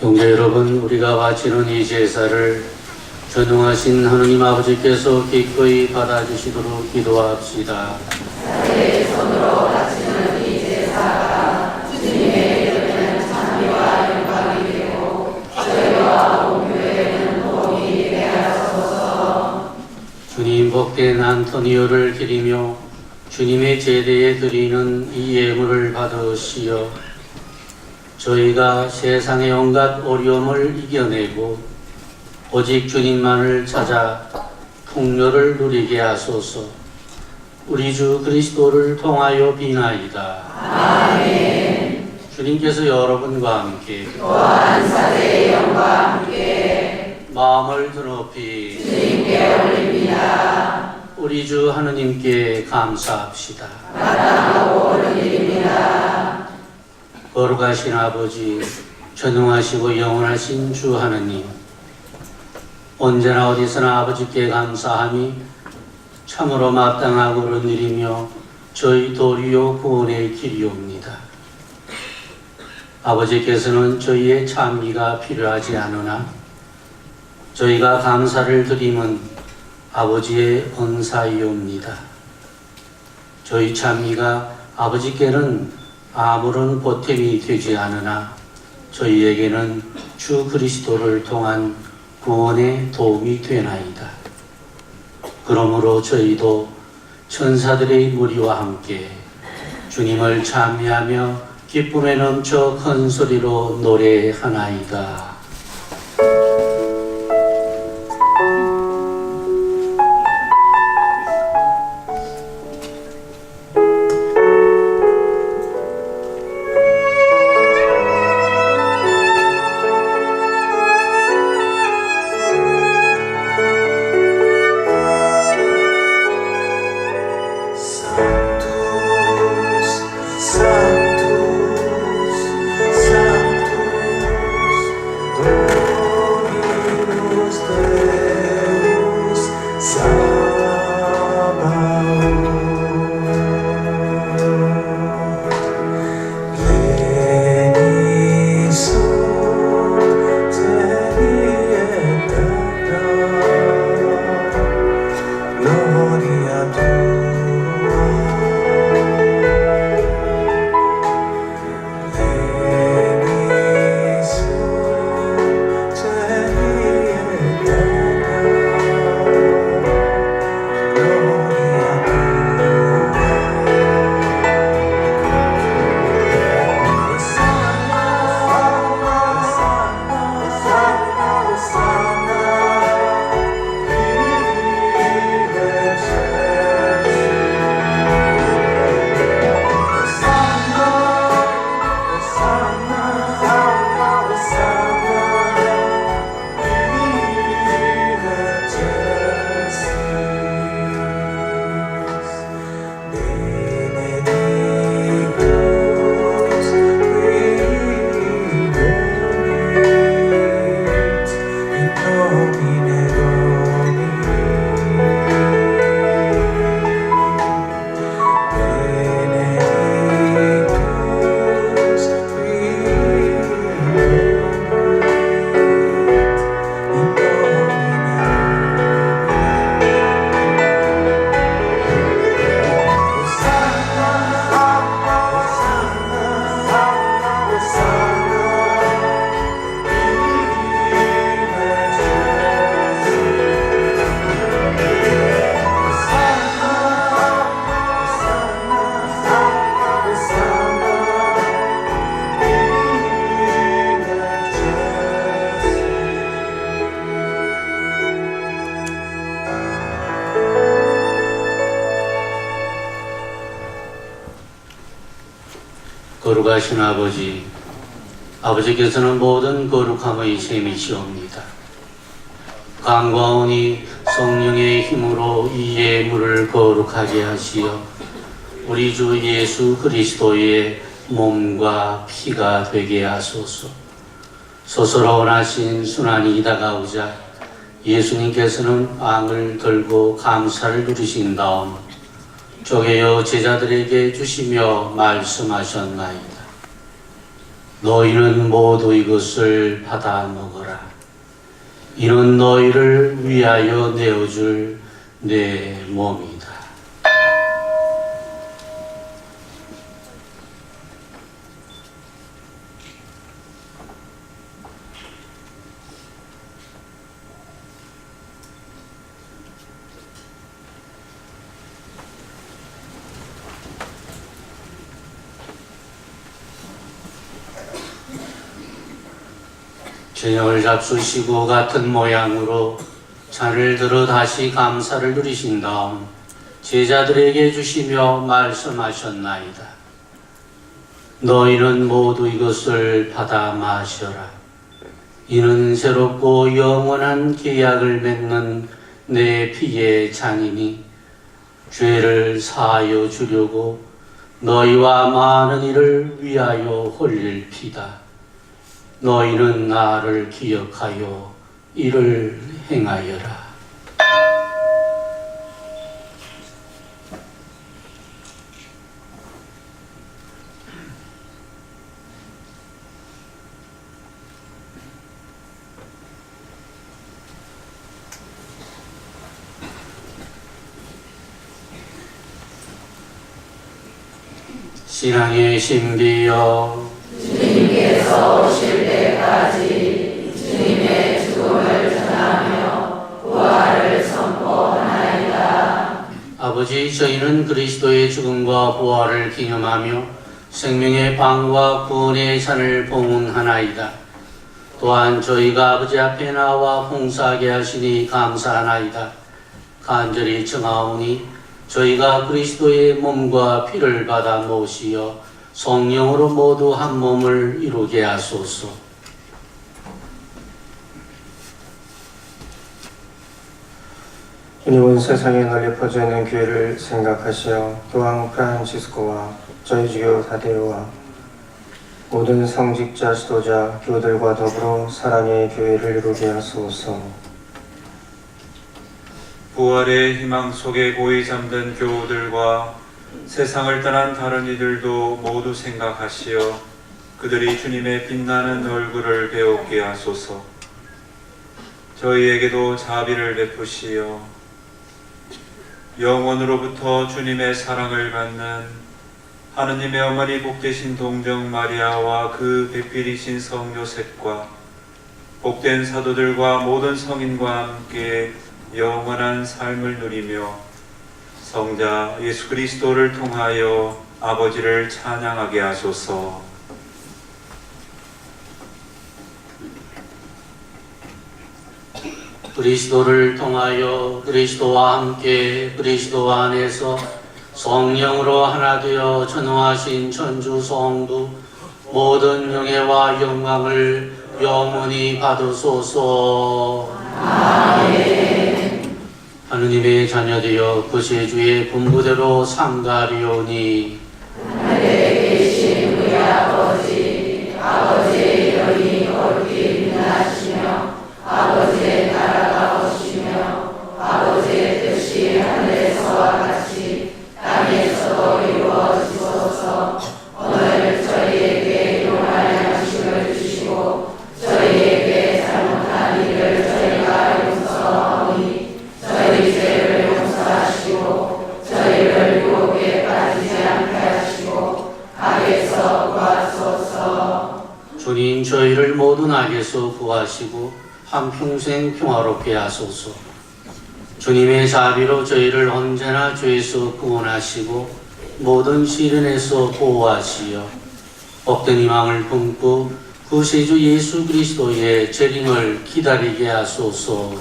형제 여러분, 우리가 바치는 이 제사를 전능하신 하느님 아버지께서 기꺼이 받아주시도록 기도합시다.
나의 손으로 바치는 이 제사가 주님의 이름에는 찬미와 영광이 되고 저희와 온 교회에는 도움이 되게 하소서.
주님 복된 안토니오를 기리며 주님의 제대에 드리는 이 예물을 받으시어 저희가 세상의 온갖 어려움을 이겨내고 오직 주님만을 찾아 풍요를 누리게 하소서. 우리 주 그리스도를 통하여 비나이다.
아멘.
주님께서 여러분과 함께
또한 사제의 영과 함께
마음을 드높이
주님께 올립니다.
우리 주 하느님께 감사합시다.
마땅하고 옳은 일입니다.
거룩하신 아버지, 전능하시고 영원하신 주 하느님, 언제나 어디서나 아버지께 감사함이 참으로 마땅하고 옳은 일이며 저희 도리요 구원의 길이옵니다. 아버지께서는 저희의 찬미가 필요하지 않으나 저희가 감사를 드림은 아버지의 은사이옵니다. 저희 찬미가 아버지께는 아무런 보탬이 되지 않으나 저희에게는 주 그리스도를 통한 구원의 도움이 되나이다. 그러므로 저희도 천사들의 무리와 함께 주님을 찬미하며 기쁨에 넘쳐 큰 소리로 노래하나이다.
Sanctus, Sanctus,
거룩하신 아버지, 아버지께서는 모든 거룩함의 셈이시옵니다. 강과오니 성령의 힘으로 이 예물을 거룩하게 하시어 우리 주 예수 그리스도의 몸과 피가 되게 하소서. 스스로 원하신 순환이 다가오자 예수님께서는 빵을 들고 감사를 누리신 다음 쪼개어 제자들에게 주시며 말씀하셨나이다. 너희는 모두 이것을 받아 먹어라. 이는 너희를 위하여 내어줄 내 몸이다. 저녁을 잡수시고 같은 모양으로 잔을 들어 다시 감사를 누리신 다음 제자들에게 주시며 말씀하셨나이다. 너희는 모두 이것을 받아 마셔라. 이는 새롭고 영원한 계약을 맺는 내 피의 잔이니 죄를 사하여 주려고 너희와 많은 이를 위하여 흘릴 피다. 너희는 나를 기억하여 이를 행하여라. 신앙의 신비여
주님께서 오실 때까지 주님의 죽음을 전하며 부활을 선포하나이다.
아버지, 저희는 그리스도의 죽음과 부활을 기념하며 생명의 빵과 구원의 잔을 봉헌하나이다. 또한 저희가 아버지 앞에 나와 봉사하게 하시니 감사하나이다. 간절히 청하오니 저희가 그리스도의 몸과 피를 받아 모시어 성령으로 모두 한 몸을 이루게 하소서.
주님은 세상에 널리 퍼져 있는 교회를 생각하시어 또한 프란치스코와 저희 주교 타데오와 모든 성직자 지도자 교우들과 더불어 사랑의 교회를 이루게 하소서.
부활의 희망 속에 고이 잠든 교우들과 세상을 떠난 다른 이들도 모두 생각하시어 그들이 주님의 빛나는 얼굴을 배우게 하소서. 저희에게도 자비를 베푸시어 영원으로부터 주님의 사랑을 받는 하느님의 어머니 복되신 동정 마리아와 그 배필이신 성 요셉과 복된 사도들과 모든 성인과 함께 영원한 삶을 누리며 성자 예수 그리스도를 통하여 아버지를 찬양하게 하소서.
그리스도를 통하여 그리스도와 함께 그리스도 안에서 성령으로 하나 되어 전능하신 천주 성부 모든 영예와 영광을 영원히 받으소서. 아멘. 하느님의 자녀되어 구세주의 분부대로 삼가리오니
하늘에 계신 우리 아버지, 아버지의 이름이 거룩히 빛나시며 아버지의 나라가 오시며 아버지의 뜻이 하늘에서와 같이 땅에서도 이루어지소서. 오늘 저희에게 일용할 양식을 주시고 저희에게 잘못한 일을 저희가 용서하오니 저희 죄를 용서하시고 저희를 유혹에 빠지지 않게 하시고 악에서 구하소서.
주님 저희를 모든 악에서 구하시고 한평생 평화롭게 하소서. 주님의 자비로 저희를 언제나 죄에서 구원하시고 모든 시련에서 보호하시어 복된 희망을 품고 구세주 예수 그리스도의 재림을 기다리게 하소서.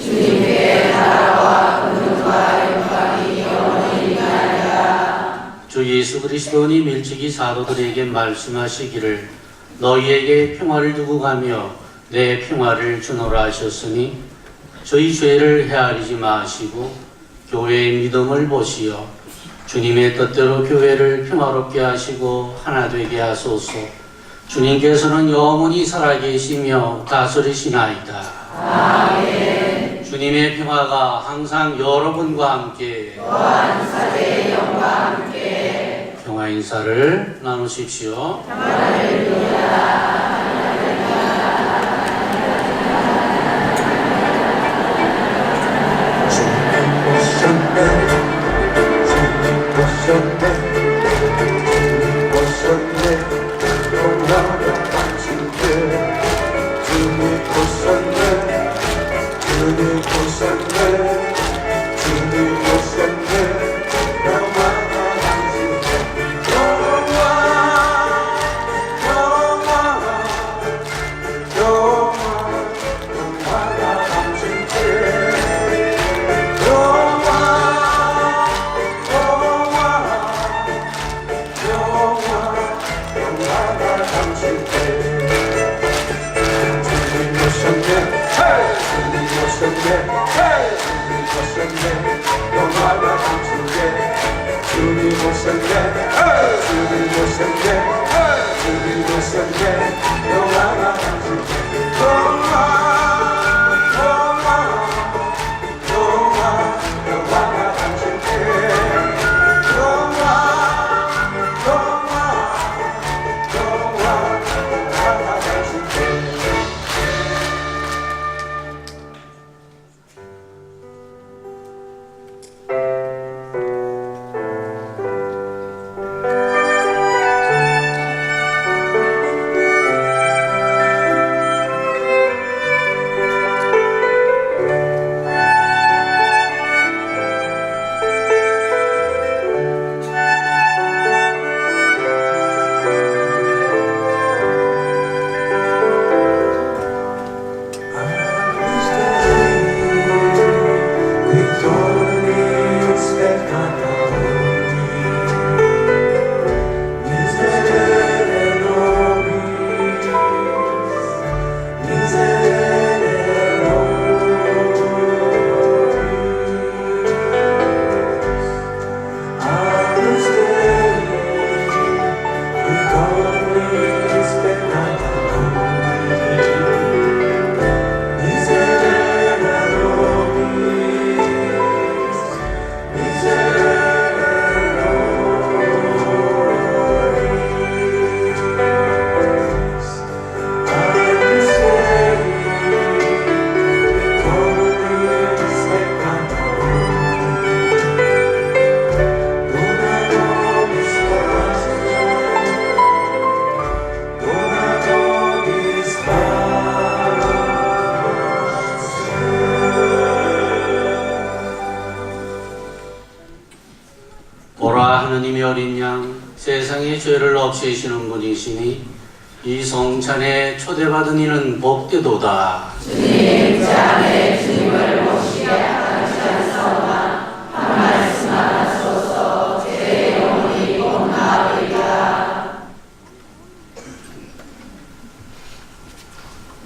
주님의 나라와 권능과 영광이 영원히 있나이다.
주 예수 그리스도님 일찍이 사도들에게 말씀하시기를 너희에게 평화를 두고 가며 내 평화를 주노라 하셨으니 저희 죄를 헤아리지 마시고 교회의 믿음을 보시어 주님의 뜻대로 교회를 평화롭게 하시고 하나 되게 하소서. 주님께서는 영원히 살아계시며 다스리시나이다.
아멘.
주님의 평화가 항상 여러분과 함께
또한 사제의 영과 함께
평화 인사를 나누십시오.
할렐루야.
하느님의 어린 양 세상의 죄를 없애시는 분이시니 이 성찬에 초대받은 이는 복되도다.
주님 제 안에 주님을 모시게 하시옵소서. 한 말씀 하소서. 제 영혼이 복나으리이다.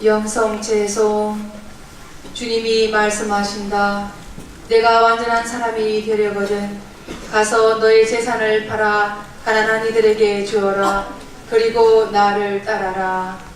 영성 제소. 주님이 말씀하신다. 내가 완전한 사람이 되려거든 가서 너의 재산을 팔아 가난한 이들에게 주어라. 그리고 나를 따라라.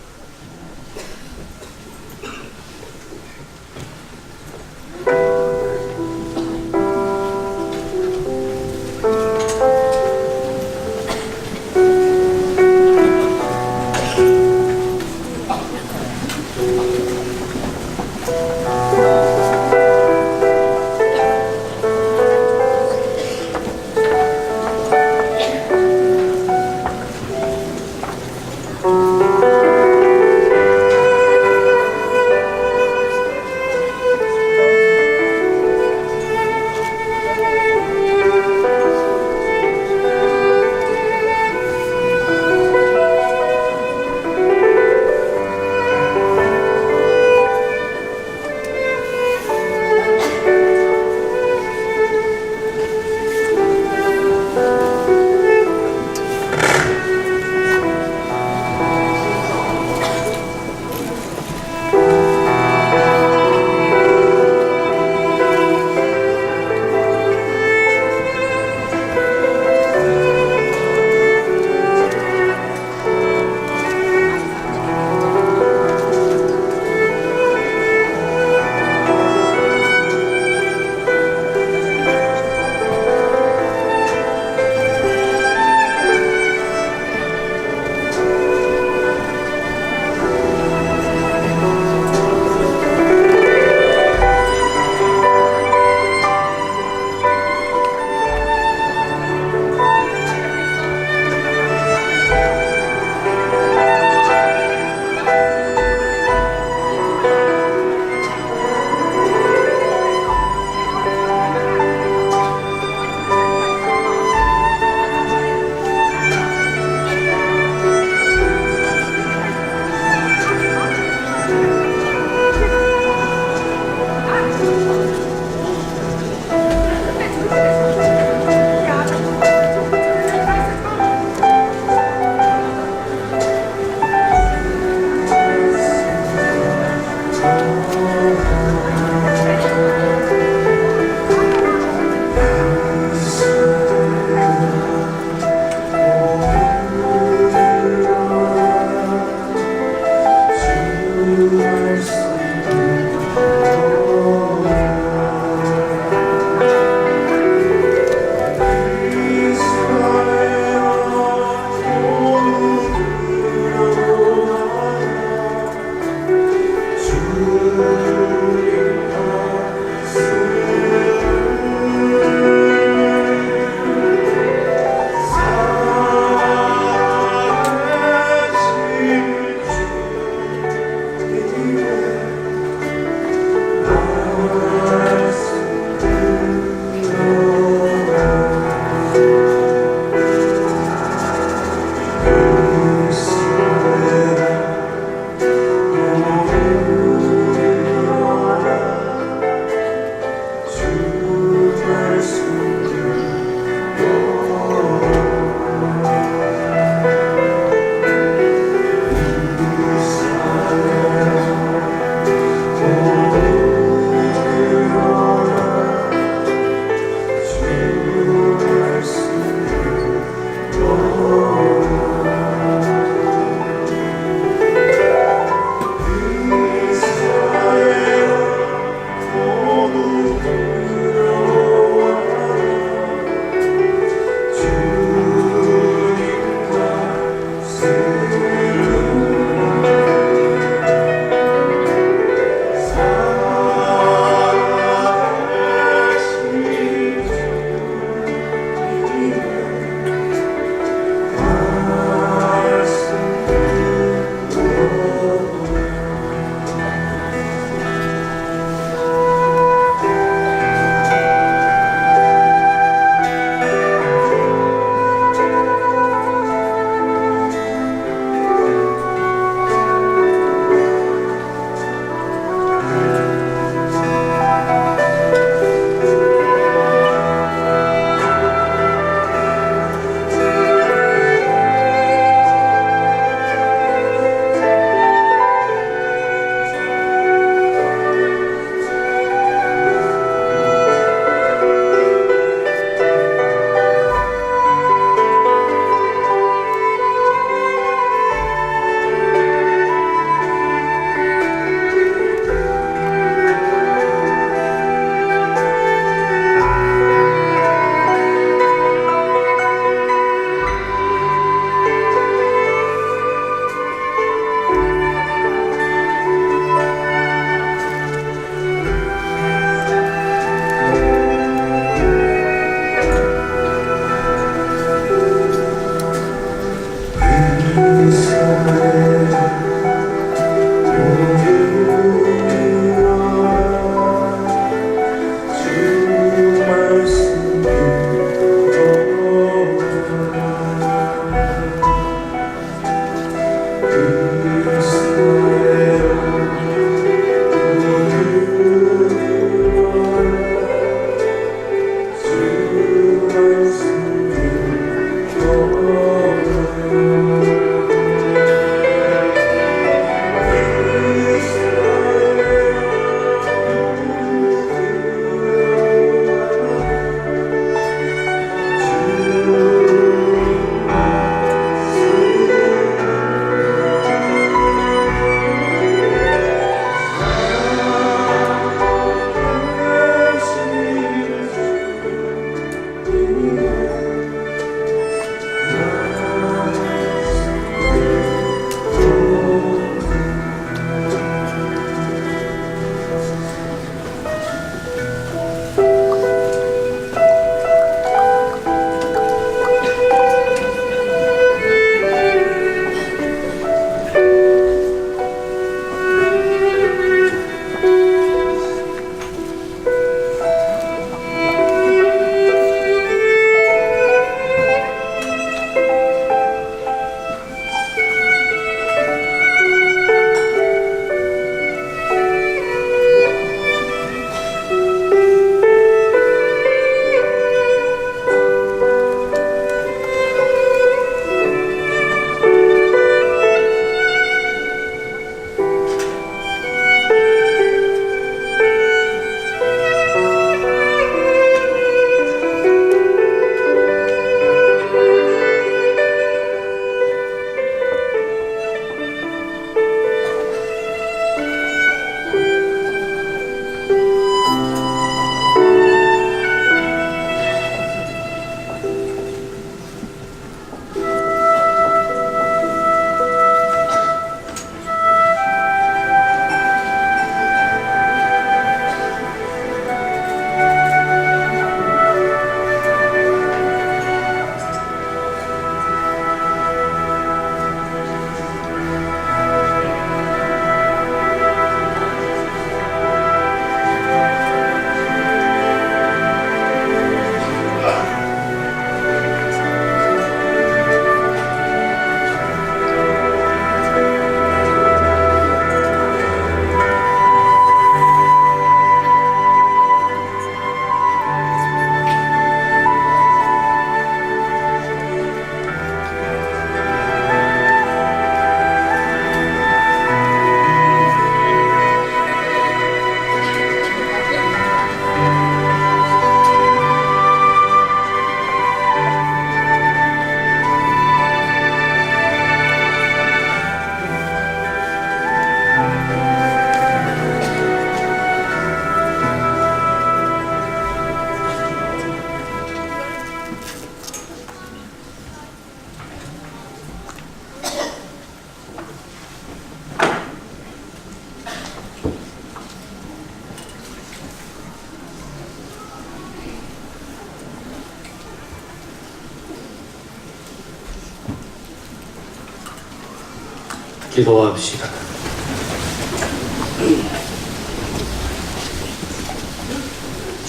기도합시다.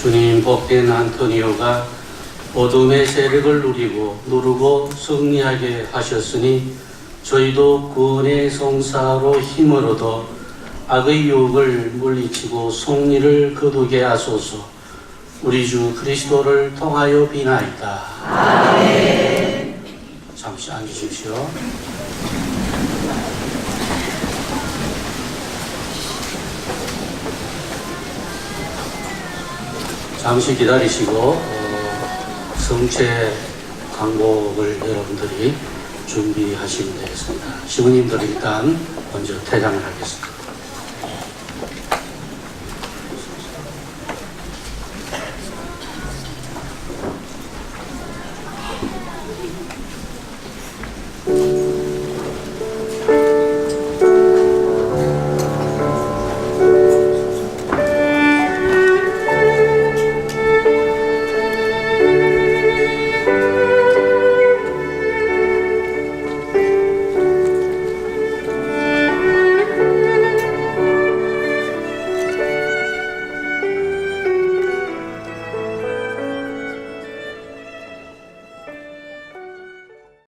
주님, 복된 안토니오가 어둠의 세력을 누르고 승리하게 하셨으니 저희도 구원의 성사로 힘을 얻어 악의 유혹을 물리치고 승리를 거두게 하소서. 우리 주 그리스도를 통하여 비나이다. 아멘. 잠시 앉으십시오. 잠시 기다리시고 성체 광복을 여러분들이 준비하시면 되겠습니다. 시부님들 일단 먼저 퇴장을 하겠습니다.